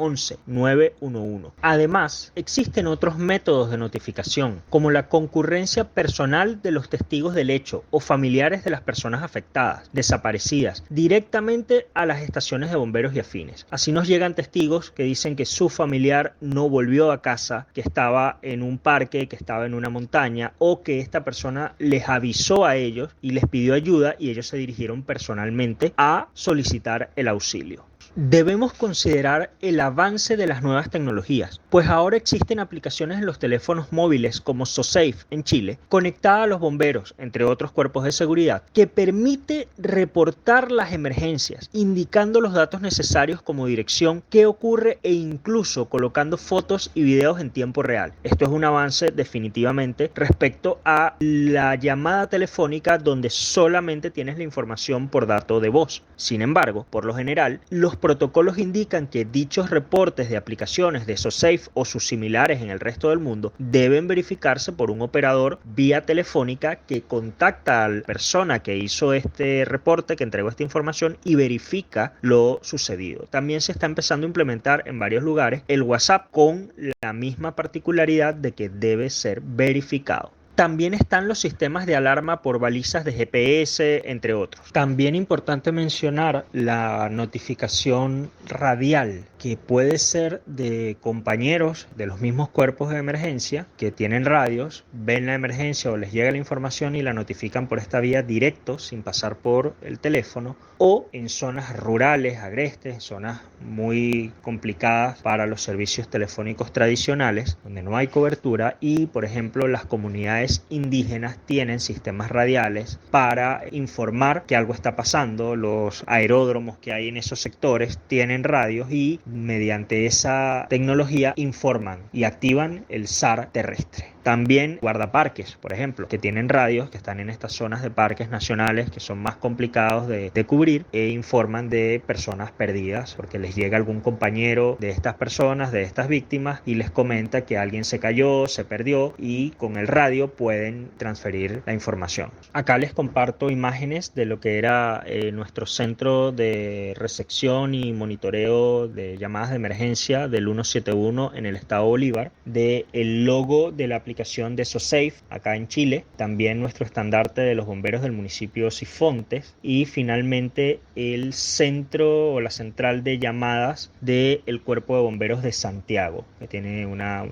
Además, existen otros métodos de notificación, como la concurrencia personal de los testigos del hecho o familiares de las personas afectadas, desaparecidas, directamente a las estaciones de bomberos y afines. Así nos llegan testigos que dicen que su familiar no volvió a casa, que estaba en un parque, que estaba en una montaña, o que esta persona les avisó a ellos y les pidió ayuda y ellos se dirigieron personalmente a solicitar el auxilio. Debemos considerar el avance de las nuevas tecnologías, pues ahora existen aplicaciones en los teléfonos móviles como SoSafe en Chile, conectada a los bomberos, entre otros cuerpos de seguridad, que permite reportar las emergencias, indicando los datos necesarios como dirección, qué ocurre e incluso colocando fotos y videos en tiempo real. Esto es un avance definitivamente respecto a la llamada telefónica donde solamente tienes la información por dato de voz. Sin embargo, por lo general, los protocolos indican que dichos reportes de aplicaciones de SoSafe o sus similares en el resto del mundo deben verificarse por un operador vía telefónica que contacta a la persona que hizo este reporte, que entregó esta información y verifica lo sucedido. También se está empezando a implementar en varios lugares el WhatsApp con la misma particularidad de que debe ser verificado. También están los sistemas de alarma por balizas de GPS, entre otros. También importante mencionar la notificación radial, que puede ser de compañeros de los mismos cuerpos de emergencia que tienen radios, ven la emergencia o les llega la información y la notifican por esta vía directo, sin pasar por el teléfono, o en zonas rurales, agrestes, zonas muy complicadas para los servicios telefónicos tradicionales, donde no hay cobertura, y por ejemplo las comunidades indígenas tienen sistemas radiales para informar que algo está pasando. Los aeródromos que hay en esos sectores tienen radios y mediante esa tecnología informan y activan el SAR terrestre. También guardaparques, por ejemplo, que tienen radios, que están en estas zonas de parques nacionales que son más complicados de cubrir, e informan de personas perdidas, porque les llega algún compañero de estas personas, de estas víctimas, y les comenta que alguien se cayó, se perdió, y con el radio pueden transferir la información. Acá les comparto imágenes de lo que era nuestro centro de recepción y monitoreo de llamadas de emergencia del 171 en el estado Bolívar, del logo de la aplicación de SOSAFE acá en Chile, también nuestro estandarte de los bomberos del municipio Sifontes, y finalmente el centro o la central de llamadas del Cuerpo de Bomberos de Santiago, que tiene una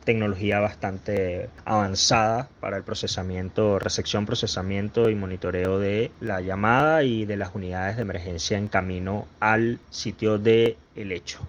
tecnología bastante avanzada para el procesamiento, recepción, procesamiento y monitoreo de la llamada y de las unidades de emergencia en camino al sitio del hecho.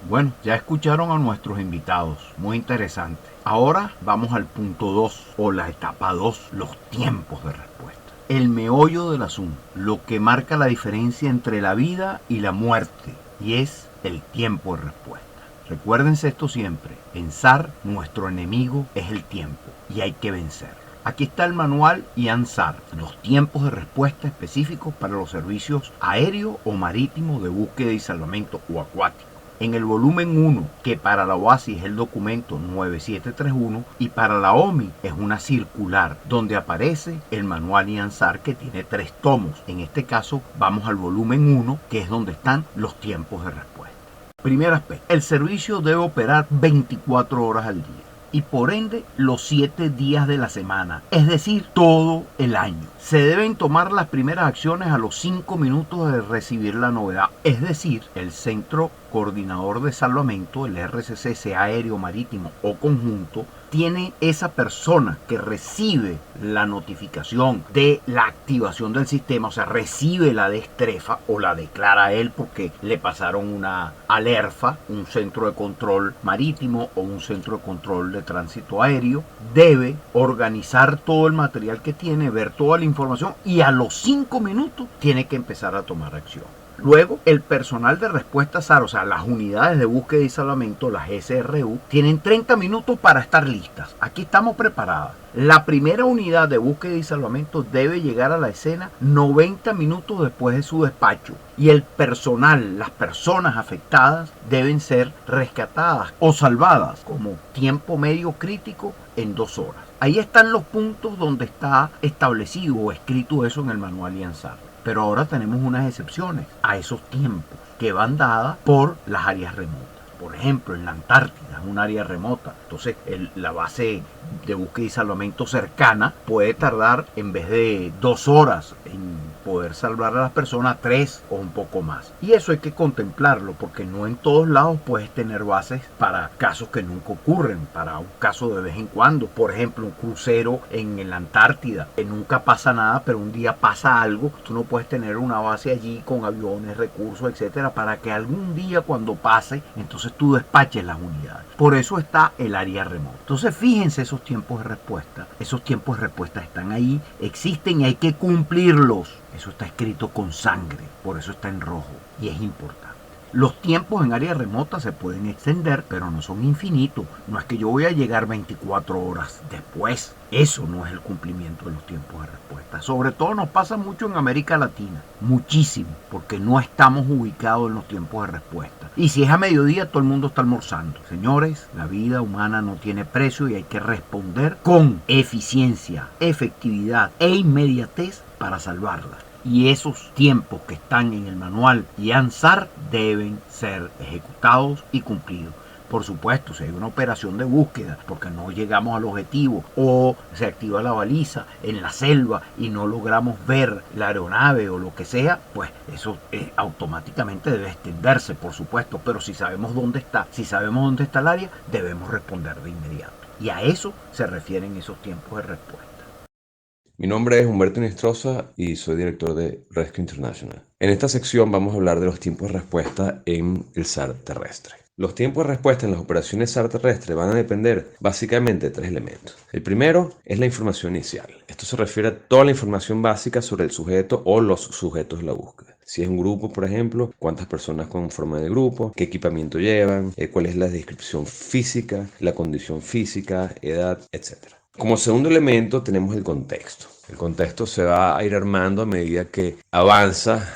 Bueno, ya escucharon a nuestros invitados, muy interesante. Ahora vamos al punto 2 o la etapa 2, los tiempos de respuesta. El meollo del asunto, lo que marca la diferencia entre la vida y la muerte, y es el tiempo de respuesta. Recuérdense esto siempre, en SAR nuestro enemigo es el tiempo y hay que vencerlo. Aquí está el manual IANSAR, los tiempos de respuesta específicos para los servicios aéreo o marítimo de búsqueda y salvamento o acuático. En el volumen 1, que para la OASI es el documento 9731 y para la OMI es una circular, donde aparece el manual IANSAR, que tiene 3 tomos. En este caso vamos al volumen 1, que es donde están los tiempos de respuesta. Primer aspecto, el servicio debe operar 24 horas al día y por ende los 7 días de la semana, es decir, todo el año. Se deben tomar las primeras acciones a los 5 minutos de recibir la novedad, es decir, el Centro Coordinador de Salvamento, el RCC, sea aéreo, marítimo o conjunto, tiene esa persona que recibe la notificación de la activación del sistema, o sea, recibe la destrefa o la declara a él porque le pasaron una alerfa, un centro de control marítimo o un centro de control de tránsito aéreo, debe organizar todo el material que tiene, ver toda la información y a los 5 minutos tiene que empezar a tomar acción. Luego, el personal de respuesta SAR, o sea, las unidades de búsqueda y salvamento, las SRU, tienen 30 minutos para estar listas. Aquí estamos preparadas. La primera unidad de búsqueda y salvamento debe llegar a la escena 90 minutos después de su despacho. Y el personal, las personas afectadas, deben ser rescatadas o salvadas como tiempo medio crítico en 2 horas. Ahí están los puntos donde está establecido o escrito eso en el manual IANSAR. Pero ahora tenemos unas excepciones a esos tiempos que van dadas por las áreas remotas. Por ejemplo, en la Antártida es un área remota. Entonces, la base de búsqueda y salvamento cercana puede tardar, en vez de 2 horas en poder salvar a las personas, 3 o un poco más. Y eso hay que contemplarlo, porque no en todos lados puedes tener bases para casos que nunca ocurren, para un caso de vez en cuando. Por ejemplo, un crucero en la Antártida, que nunca pasa nada, pero un día pasa algo. Tú no puedes tener una base allí con aviones, recursos, etcétera, para que algún día, cuando pase, entonces tú despaches las unidades. Por eso está el área remota. Entonces, fíjense esos tiempos de respuesta. Esos tiempos de respuesta están ahí, existen y hay que cumplirlos. Eso está escrito con sangre, por eso está en rojo y es importante. Los tiempos en área remota se pueden extender, pero no son infinitos. No es que yo voy a llegar 24 horas después. Eso no es el cumplimiento de los tiempos de respuesta. Sobre todo nos pasa mucho en América Latina. Muchísimo, porque no estamos ubicados en los tiempos de respuesta. Y si es a mediodía, todo el mundo está almorzando. Señores, la vida humana no tiene precio y hay que responder con eficiencia, efectividad e inmediatez para salvarla. Y esos tiempos que están en el manual IANSAR deben ser ejecutados y cumplidos. Por supuesto, si hay una operación de búsqueda porque no llegamos al objetivo o se activa la baliza en la selva y no logramos ver la aeronave o lo que sea, pues eso automáticamente debe extenderse, por supuesto. Pero si sabemos dónde está, el área, debemos responder de inmediato. Y a eso se refieren esos tiempos de respuesta. Mi nombre es Humberto Nistroza y soy director de Rescue International. En esta sección vamos a hablar de los tiempos de respuesta en el SAR terrestre. Los tiempos de respuesta en las operaciones SAR terrestre van a depender básicamente de 3 elementos. El primero es la información inicial. Esto se refiere a toda la información básica sobre el sujeto o los sujetos de la búsqueda. Si es un grupo, por ejemplo, cuántas personas conforman el grupo, qué equipamiento llevan, cuál es la descripción física, la condición física, edad, etc. Como segundo elemento tenemos el contexto. El contexto se va a ir armando a medida que avanza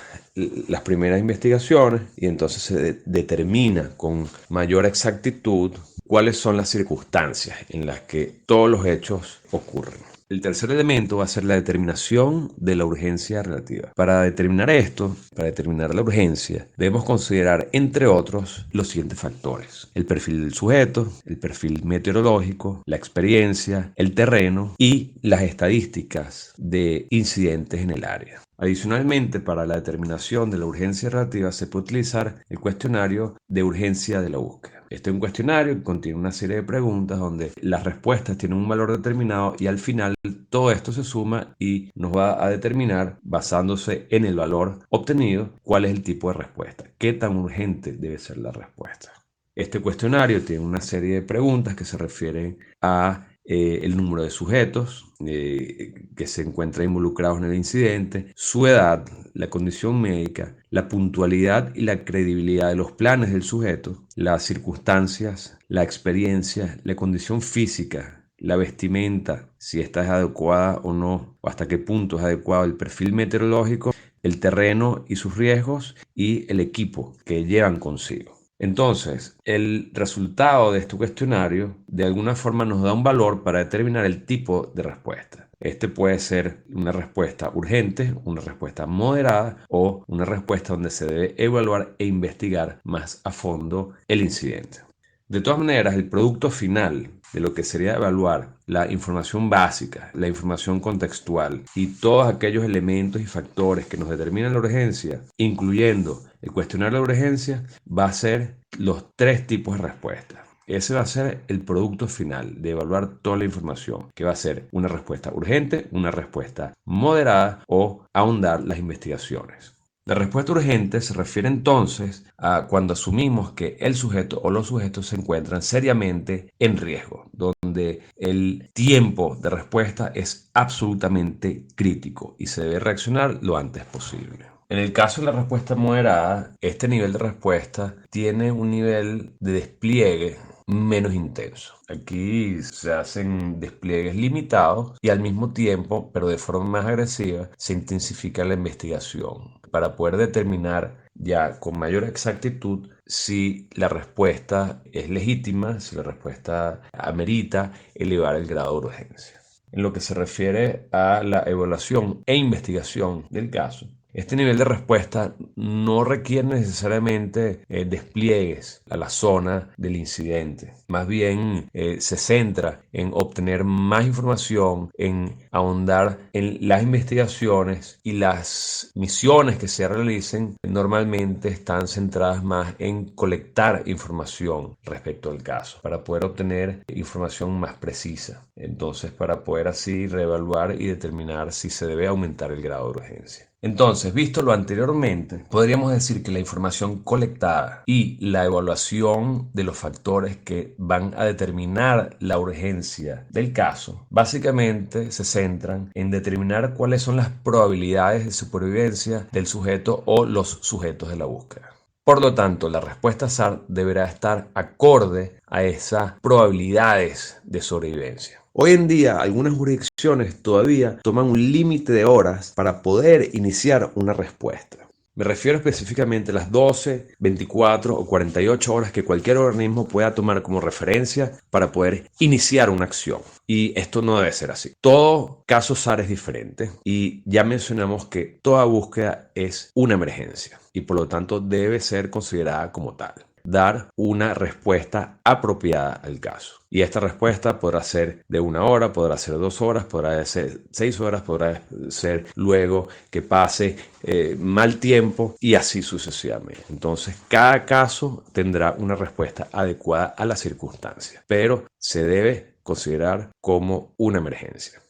las primeras investigaciones y entonces se determina con mayor exactitud cuáles son las circunstancias en las que todos los hechos ocurren. El tercer elemento va a ser la determinación de la urgencia relativa. Para determinar esto, para determinar la urgencia, debemos considerar, entre otros, los siguientes factores: el perfil del sujeto, el perfil meteorológico, la experiencia, el terreno y las estadísticas de incidentes en el área. Adicionalmente, para la determinación de la urgencia relativa se puede utilizar el cuestionario de urgencia de la búsqueda. Este es un cuestionario que contiene una serie de preguntas donde las respuestas tienen un valor determinado y al final todo esto se suma y nos va a determinar, basándose en el valor obtenido, cuál es el tipo de respuesta, qué tan urgente debe ser la respuesta. Este cuestionario tiene una serie de preguntas que se refieren a el número de sujetos que se encuentran involucrados en el incidente, su edad, la condición médica, la puntualidad y la credibilidad de los planes del sujeto, las circunstancias, la experiencia, la condición física, la vestimenta, si esta es adecuada o no, o hasta qué punto es adecuado, el perfil meteorológico, el terreno y sus riesgos y el equipo que llevan consigo. Entonces, el resultado de este cuestionario de alguna forma nos da un valor para determinar el tipo de respuesta. Este puede ser una respuesta urgente, una respuesta moderada o una respuesta donde se debe evaluar e investigar más a fondo el incidente. De todas maneras, el producto final de lo que sería evaluar la información básica, la información contextual y todos aquellos elementos y factores que nos determinan la urgencia, incluyendo el cuestionario de urgencia, va a ser los 3 tipos de respuestas. Ese va a ser el producto final de evaluar toda la información, que va a ser una respuesta urgente, una respuesta moderada o ahondar las investigaciones. La respuesta urgente se refiere entonces a cuando asumimos que el sujeto o los sujetos se encuentran seriamente en riesgo, donde el tiempo de respuesta es absolutamente crítico y se debe reaccionar lo antes posible. En el caso de la respuesta moderada, este nivel de respuesta tiene un nivel de despliegue menos intenso. Aquí se hacen despliegues limitados y al mismo tiempo, pero de forma más agresiva, se intensifica la investigación para poder determinar ya con mayor exactitud si la respuesta es legítima, si la respuesta amerita elevar el grado de urgencia. En lo que se refiere a la evaluación e investigación del caso, este nivel de respuesta no requiere necesariamente despliegues a la zona del incidente. Más bien se centra en obtener más información, en ahondar en las investigaciones y las misiones que se realicen normalmente están centradas más en colectar información respecto al caso para poder obtener información más precisa. Entonces, para poder así reevaluar y determinar si se debe aumentar el grado de urgencia. Entonces, visto lo anteriormente, podríamos decir que la información colectada y la evaluación de los factores que van a determinar la urgencia del caso, básicamente se centran en determinar cuáles son las probabilidades de supervivencia del sujeto o los sujetos de la búsqueda. Por lo tanto, la respuesta SAR deberá estar acorde a esas probabilidades de sobrevivencia. Hoy en día, algunas jurisdicciones todavía toman un límite de horas para poder iniciar una respuesta. Me refiero específicamente a las 12, 24 o 48 horas que cualquier organismo pueda tomar como referencia para poder iniciar una acción. Y esto no debe ser así. Todo caso SAR es diferente y ya mencionamos que toda búsqueda es una emergencia y por lo tanto debe ser considerada como tal. dar una respuesta apropiada al caso. Y esta respuesta podrá ser de 1 hora, podrá ser 2 horas, podrá ser 6 horas, podrá ser luego que pase mal tiempo y así sucesivamente. Entonces, cada caso tendrá una respuesta adecuada a las circunstancias, pero se debe considerar como una emergencia.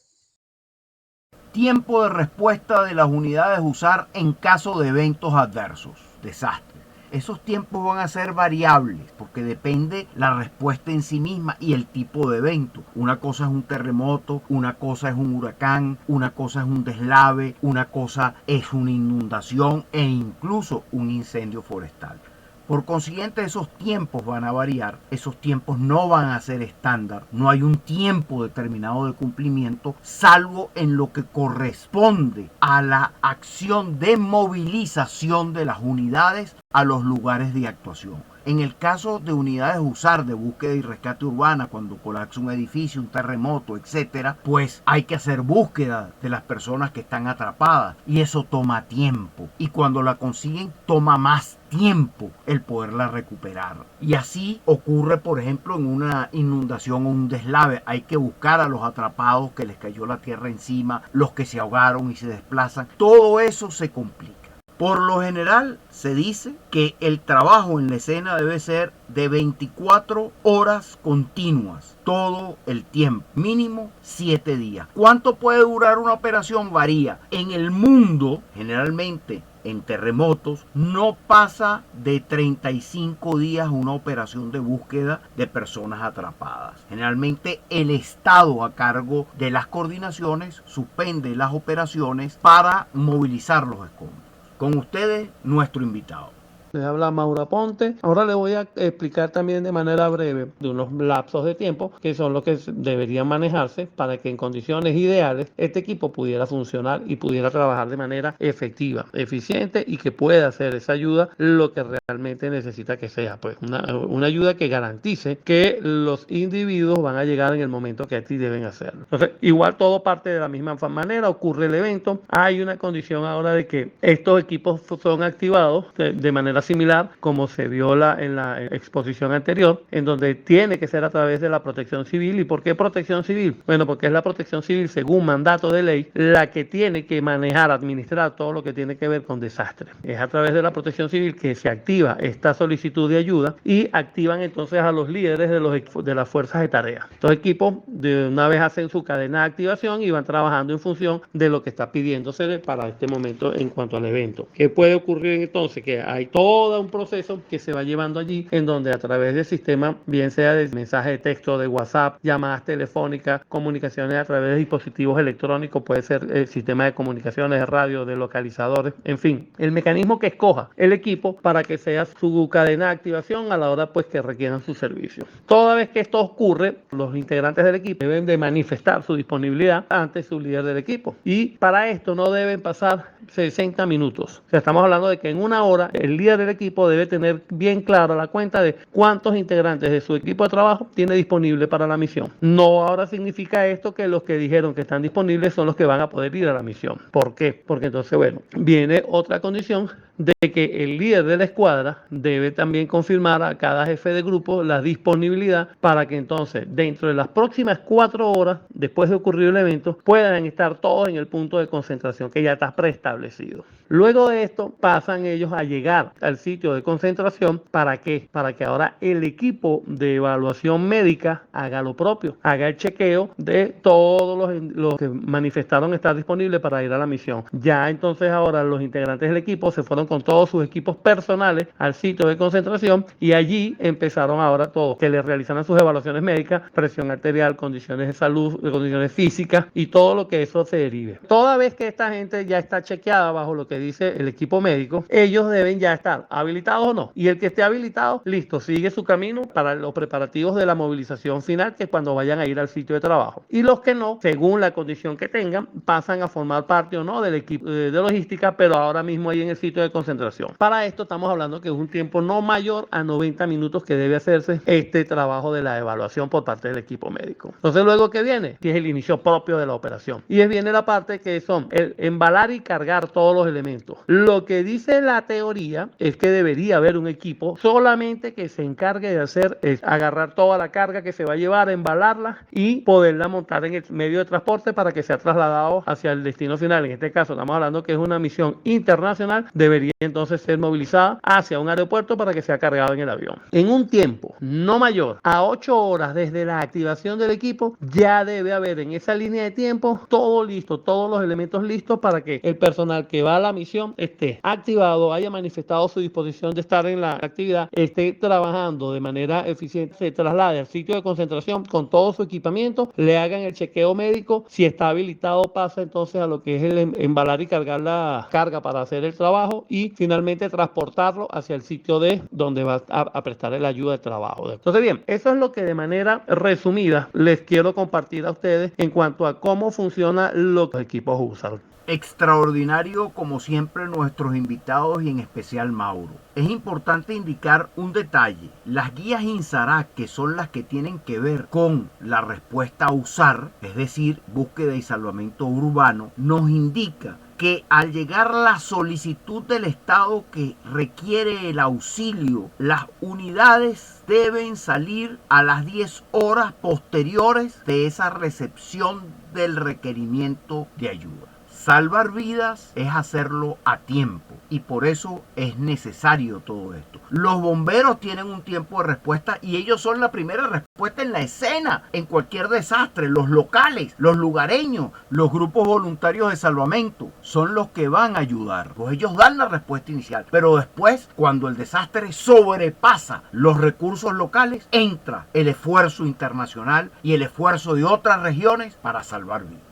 Tiempo de respuesta de las unidades usar en caso de eventos adversos, desastres. Esos tiempos van a ser variables porque depende la respuesta en sí misma y el tipo de evento. Una cosa es un terremoto, una cosa es un huracán, una cosa es un deslave, una cosa es una inundación e incluso un incendio forestal. Por consiguiente, esos tiempos van a variar, esos tiempos no van a ser estándar, no hay un tiempo determinado de cumplimiento, salvo en lo que corresponde a la acción de movilización de las unidades a los lugares de actuación. En el caso de unidades USAR de búsqueda y rescate urbana, cuando colapsa un edificio, un terremoto, etcétera, pues hay que hacer búsqueda de las personas que están atrapadas y eso toma tiempo. Y cuando la consiguen, toma más tiempo el poderla recuperar. Y así ocurre, por ejemplo, en una inundación o un deslave. Hay que buscar a los atrapados que les cayó la tierra encima, los que se ahogaron y se desplazan. Todo eso se complica. Por lo general se dice que el trabajo en la escena debe ser de 24 horas continuas, todo el tiempo, mínimo 7 días. ¿Cuánto puede durar una operación? Varía. En el mundo, generalmente en terremotos, no pasa de 35 días una operación de búsqueda de personas atrapadas. Generalmente el Estado a cargo de las coordinaciones suspende las operaciones para movilizar los escombros. Con ustedes, nuestro invitado. Les habla Mauro Aponte. Ahora les voy a explicar también de manera breve de unos lapsos de tiempo que son los que deberían manejarse para que en condiciones ideales este equipo pudiera funcionar y pudiera trabajar de manera efectiva, eficiente y que pueda hacer esa ayuda lo que realmente necesita que sea. Pues una ayuda que garantice que los individuos van a llegar en el momento que a ti deben hacerlo. Entonces, igual todo parte de la misma manera, ocurre el evento. Hay una condición ahora de que estos equipos son activados de manera similar como se vio en la exposición anterior, en donde tiene que ser a través de la protección civil. ¿Y por qué protección civil? Bueno, porque es la protección civil, según mandato de ley, la que tiene que manejar, administrar todo lo que tiene que ver con desastres. Es a través de la protección civil que se activa esta solicitud de ayuda y activan entonces a los líderes de las fuerzas de tarea. Estos equipos de una vez hacen su cadena de activación y van trabajando en función de lo que está pidiéndose para este momento en cuanto al evento. ¿Qué puede ocurrir entonces? Que hay todo un proceso que se va llevando allí en donde a través del sistema, bien sea de mensaje de texto, de WhatsApp, llamadas telefónicas, comunicaciones a través de dispositivos electrónicos, puede ser el sistema de comunicaciones, de radio, de localizadores, en fin, el mecanismo que escoja el equipo para que sea su cadena de activación a la hora pues que requieran su servicio. Toda vez que esto ocurre, los integrantes del equipo deben de manifestar su disponibilidad ante su líder del equipo y para esto no deben pasar 60 minutos. O sea, estamos hablando de que en 1 hora el líder del equipo debe tener bien clara la cuenta de cuántos integrantes de su equipo de trabajo tiene disponible para la misión. No ahora significa esto que los que dijeron que están disponibles son los que van a poder ir a la misión. ¿Por qué? Porque entonces, bueno, viene otra condición de que el líder de la escuadra debe también confirmar a cada jefe de grupo la disponibilidad para que entonces dentro de las próximas 4 horas después de ocurrir el evento puedan estar todos en el punto de concentración que ya está preestablecido. Luego de esto pasan ellos a llegar al sitio de concentración. ¿Para qué? Para que ahora el equipo de evaluación médica haga lo propio, haga el chequeo de todos los que manifestaron estar disponibles para ir a la misión. Ya entonces ahora los integrantes del equipo se fueron con todos sus equipos personales al sitio de concentración y allí empezaron ahora todos que le realizaran sus evaluaciones médicas, presión arterial, condiciones de salud, condiciones físicas y todo lo que eso se derive. Toda vez que esta gente ya está chequeada bajo lo que dice el equipo médico, ellos deben ya estar habilitados o no. Y el que esté habilitado, listo, sigue su camino para los preparativos de la movilización final, que es cuando vayan a ir al sitio de trabajo. Y los que no, según la condición que tengan, pasan a formar parte o no del equipo de logística, pero ahora mismo ahí en el sitio de concentración. Para esto estamos hablando que es un tiempo no mayor a 90 minutos que debe hacerse este trabajo de la evaluación por parte del equipo médico. Entonces, luego que viene, que es el inicio propio de la operación. Y viene la parte que son el embalar y cargar todos los elementos. Lo que dice la teoría es que debería haber un equipo solamente que se encargue de hacer es agarrar toda la carga que se va a llevar, embalarla y poderla montar en el medio de transporte para que sea trasladado hacia el destino final. En este caso estamos hablando que es una misión internacional, debería entonces ser movilizada hacia un aeropuerto para que sea cargado en el avión. En un tiempo no mayor a 8 horas desde la activación del equipo, ya debe haber en esa línea de tiempo todo listo, todos los elementos listos para que el personal que va a la misión esté activado, haya manifestado su disposición de estar en la actividad, esté trabajando de manera eficiente, se traslade al sitio de concentración con todo su equipamiento, le hagan el chequeo médico, si está habilitado pasa entonces a lo que es el embalar y cargar la carga para hacer el trabajo y finalmente transportarlo hacia el sitio de donde va a prestar la ayuda de trabajo. Entonces bien, eso es lo que de manera resumida les quiero compartir a ustedes en cuanto a cómo funciona lo que los equipos usan. Extraordinario como siempre nuestros invitados y en especial Mauro. Es importante indicar un detalle. Las guías INSARAC, que son las que tienen que ver con la respuesta a usar, es decir, búsqueda y salvamento urbano, nos indica que al llegar la solicitud del Estado que requiere el auxilio, las unidades deben salir a las 10 horas posteriores de esa recepción del requerimiento de ayuda. Salvar vidas es hacerlo a tiempo y por eso es necesario todo esto. Los bomberos tienen un tiempo de respuesta y ellos son la primera respuesta en la escena, en cualquier desastre. Los locales, los lugareños, los grupos voluntarios de salvamento son los que van a ayudar. Pues ellos dan la respuesta inicial, pero después, cuando el desastre sobrepasa los recursos locales, entra el esfuerzo internacional y el esfuerzo de otras regiones para salvar vidas.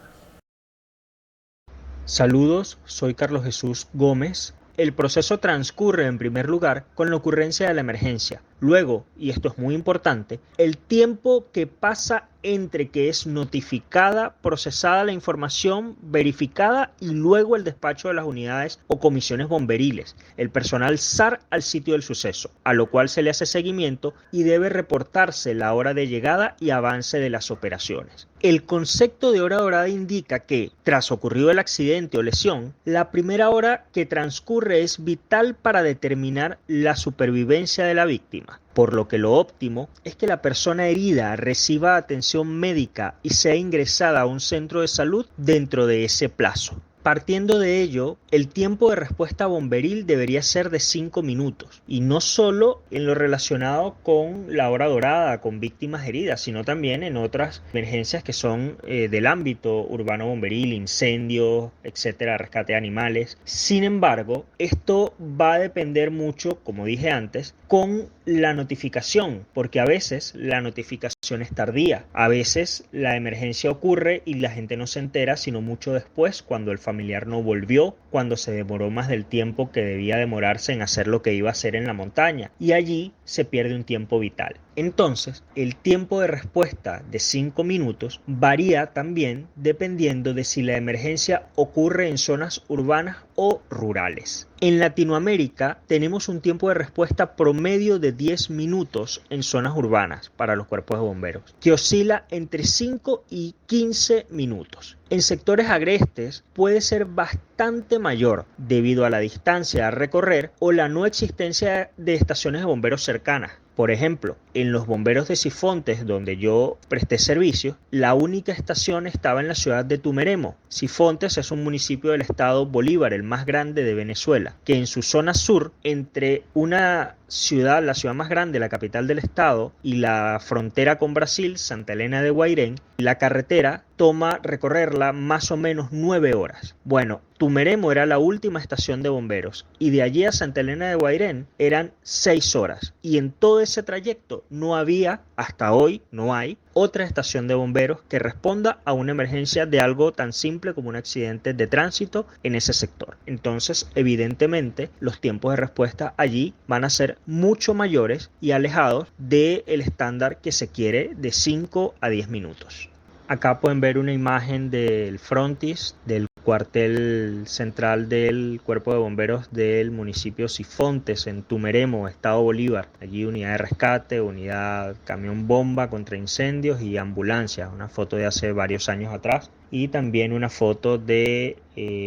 Saludos, soy Carlos Jesús Gómez. El proceso transcurre en primer lugar con la ocurrencia de la emergencia. Luego, y esto es muy importante, el tiempo que pasa entre que es notificada, procesada la información, verificada y luego el despacho de las unidades o comisiones bomberiles, el personal SAR al sitio del suceso, a lo cual se le hace seguimiento y debe reportarse la hora de llegada y avance de las operaciones. El concepto de hora dorada indica que, tras ocurrido el accidente o lesión, la primera hora que transcurre es vital para determinar la supervivencia de la víctima, por lo que lo óptimo es que la persona herida reciba atención médica y sea ingresada a un centro de salud dentro de ese plazo. Partiendo de ello, el tiempo de respuesta bomberil debería ser de 5 minutos, y no solo en lo relacionado con la hora dorada, con víctimas heridas, sino también en otras emergencias que son del ámbito urbano bomberil, incendios, etcétera, rescate de animales. Sin embargo, esto va a depender mucho, como dije antes, con la notificación, porque a veces la notificación es tardía, a veces la emergencia ocurre y la gente no se entera sino mucho después, cuando el familiar no volvió, cuando se demoró más del tiempo que debía demorarse en hacer lo que iba a hacer en la montaña, y allí se pierde un tiempo vital. Entonces, el tiempo de respuesta de 5 minutos varía también dependiendo de si la emergencia ocurre en zonas urbanas o rurales. En Latinoamérica tenemos un tiempo de respuesta promedio de 10 minutos en zonas urbanas para los cuerpos de bomberos, que oscila entre 5 y 15 minutos. En sectores agrestes puede ser bastante mayor debido a la distancia a recorrer o la no existencia de estaciones de bomberos cercanas. Por ejemplo, en los bomberos de Sifontes, donde yo presté servicio, la única estación estaba en la ciudad de Tumeremo. Sifontes es un municipio del estado Bolívar, el más grande de Venezuela, que en su zona sur, entre una ciudad, la ciudad más grande, la capital del estado, y la frontera con Brasil, Santa Elena de Guairén, la carretera toma recorrerla más o menos 9 horas. Bueno, Tumeremo era la última estación de bomberos y de allí a Santa Elena de Guairén eran 6 horas, y en todo ese trayecto no había, hasta hoy no hay, otra estación de bomberos que responda a una emergencia de algo tan simple como un accidente de tránsito en ese sector. Entonces, evidentemente, los tiempos de respuesta allí van a ser mucho mayores y alejados del estándar que se quiere de 5 a 10 minutos. Acá pueden ver una imagen del frontis del cuartel central del Cuerpo de Bomberos del municipio Sifontes, en Tumeremo, Estado Bolívar. Allí unidad de rescate, unidad camión bomba contra incendios y ambulancia. Una foto de hace varios años atrás. Y también una foto de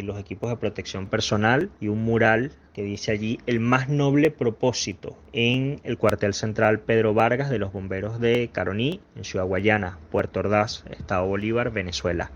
los equipos de protección personal y un mural que dice allí: el más noble propósito, en el cuartel central Pedro Vargas de los bomberos de Caroní, en Ciudad Guayana, Puerto Ordaz, Estado Bolívar, Venezuela.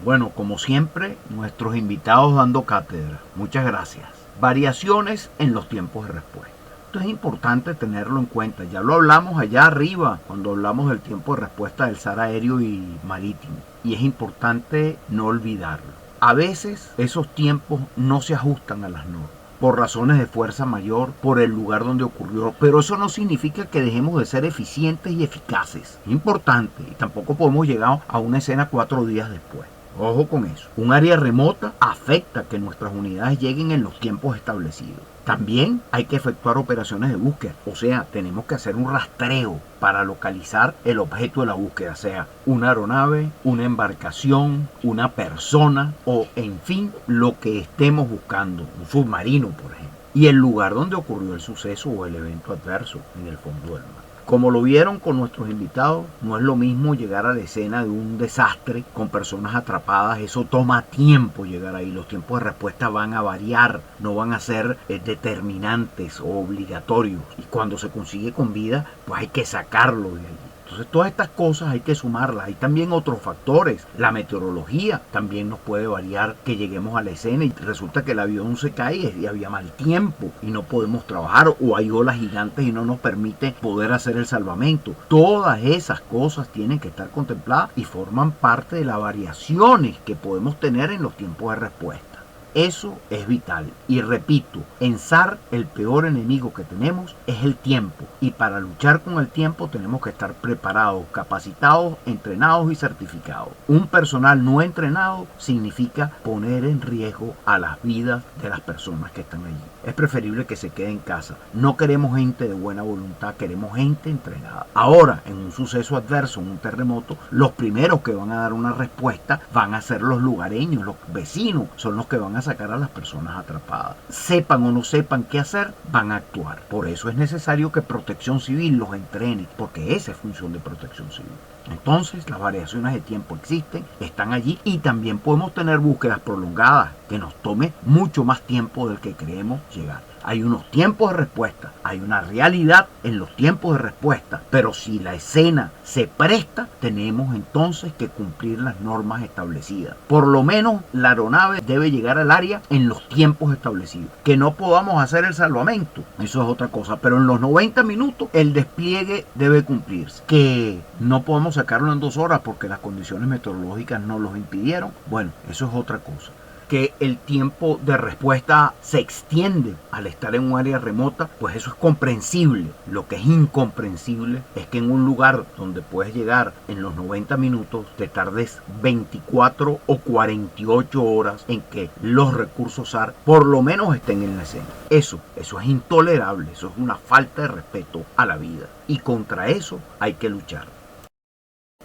Bueno, como siempre, nuestros invitados dando cátedra. Muchas gracias. Variaciones en los tiempos de respuesta. Esto es importante tenerlo en cuenta. Ya lo hablamos allá arriba cuando hablamos del tiempo de respuesta del SAR aéreo y marítimo. Y es importante no olvidarlo. A veces esos tiempos no se ajustan a las normas, por razones de fuerza mayor, por el lugar donde ocurrió, pero eso no significa que dejemos de ser eficientes y eficaces. Es importante, y tampoco podemos llegar a una escena 4 días después. Ojo con eso. Un área remota afecta que nuestras unidades lleguen en los tiempos establecidos. También hay que efectuar operaciones de búsqueda, o sea, tenemos que hacer un rastreo para localizar el objeto de la búsqueda, sea una aeronave, una embarcación, una persona o, en fin, lo que estemos buscando, un submarino, por ejemplo, y el lugar donde ocurrió el suceso o el evento adverso en el fondo del mar. Como lo vieron con nuestros invitados, no es lo mismo llegar a la escena de un desastre con personas atrapadas. Eso toma tiempo llegar ahí. Los tiempos de respuesta van a variar, no van a ser determinantes o obligatorios. Y cuando se consigue con vida, pues hay que sacarlo de allí. Entonces todas estas cosas hay que sumarlas. Hay también otros factores. La meteorología también nos puede variar, que lleguemos a la escena y resulta que el avión se cae y había mal tiempo y no podemos trabajar, o hay olas gigantes y no nos permite poder hacer el salvamento. Todas esas cosas tienen que estar contempladas y forman parte de las variaciones que podemos tener en los tiempos de respuesta. Eso es vital. Y repito, en SAR el peor enemigo que tenemos es el tiempo. Y para luchar con el tiempo tenemos que estar preparados, capacitados, entrenados y certificados. Un personal no entrenado significa poner en riesgo a las vidas de las personas que están allí. Es preferible que se quede en casa. No queremos gente de buena voluntad, queremos gente entrenada. Ahora, en un suceso adverso, en un terremoto, los primeros que van a dar una respuesta van a ser los lugareños, los vecinos, son los que van a sacar a las personas atrapadas. Sepan o no sepan qué hacer, van a actuar. Por eso es necesario que Protección Civil los entrene, porque esa es función de Protección Civil. Entonces, las variaciones de tiempo existen, están allí, y también podemos tener búsquedas prolongadas que nos tome mucho más tiempo del que creemos llegar. Hay unos tiempos de respuesta, hay una realidad en los tiempos de respuesta, pero si la escena se presta, tenemos entonces que cumplir las normas establecidas. Por lo menos la aeronave debe llegar al área en los tiempos establecidos. Que no podamos hacer el salvamento, eso es otra cosa, pero en los 90 minutos el despliegue debe cumplirse. Que no podemos sacarlo en 2 horas porque las condiciones meteorológicas no los impidieron, bueno, eso es otra cosa. Que el tiempo de respuesta se extiende al estar en un área remota, pues eso es comprensible. Lo que es incomprensible es que en un lugar donde puedes llegar en los 90 minutos te tardes 24 o 48 horas en que los recursos SAR por lo menos estén en la escena. Eso es intolerable, eso es una falta de respeto a la vida, y contra eso hay que luchar.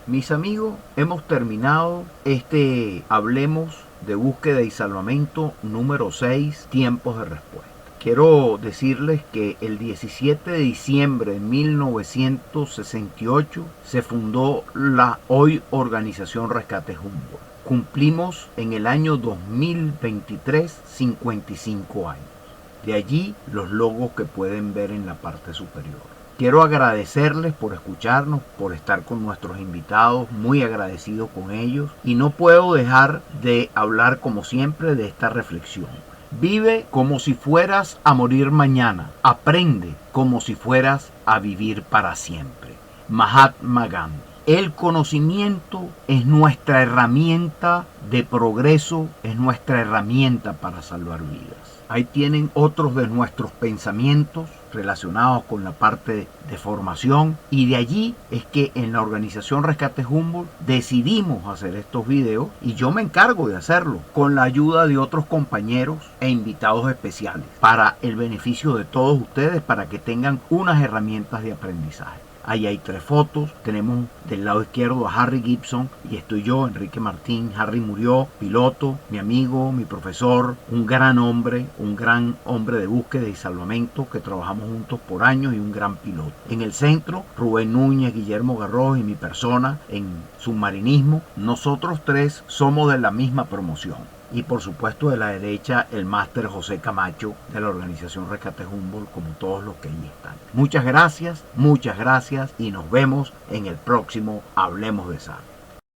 Mis amigos, hemos terminado Hablemos de Búsqueda y Salvamento número 6, Tiempos de Respuesta. Quiero decirles que el 17 de diciembre de 1968 se fundó la hoy Organización Rescate Humboldt. Cumplimos en el año 2023 55 años. De allí los logos que pueden ver en la parte superior. Quiero agradecerles por escucharnos, por estar con nuestros invitados, muy agradecido con ellos. Y no puedo dejar de hablar, como siempre, de esta reflexión. Vive como si fueras a morir mañana. Aprende como si fueras a vivir para siempre. Mahatma Gandhi. El conocimiento es nuestra herramienta de progreso, es nuestra herramienta para salvar vidas. Ahí tienen otros de nuestros pensamientos relacionados con la parte de formación, y de allí es que en la Organización Rescate Humboldt decidimos hacer estos videos, y yo me encargo de hacerlo con la ayuda de otros compañeros e invitados especiales para el beneficio de todos ustedes, para que tengan unas herramientas de aprendizaje. Ahí hay 3 fotos. Tenemos del lado izquierdo a Harry Gibson y estoy yo, Enrique Martín. Harry murió, piloto, mi amigo, mi profesor, un gran hombre de búsqueda y salvamento que trabajamos juntos por años y un gran piloto. En el centro, Rubén Núñez, Guillermo Garros y mi persona en submarinismo. Nosotros 3 somos de la misma promoción. Y por supuesto de la derecha el máster José Camacho de la organización Rescate Humboldt, como todos los que ahí están. Muchas gracias y nos vemos en el próximo Hablemos de SAR.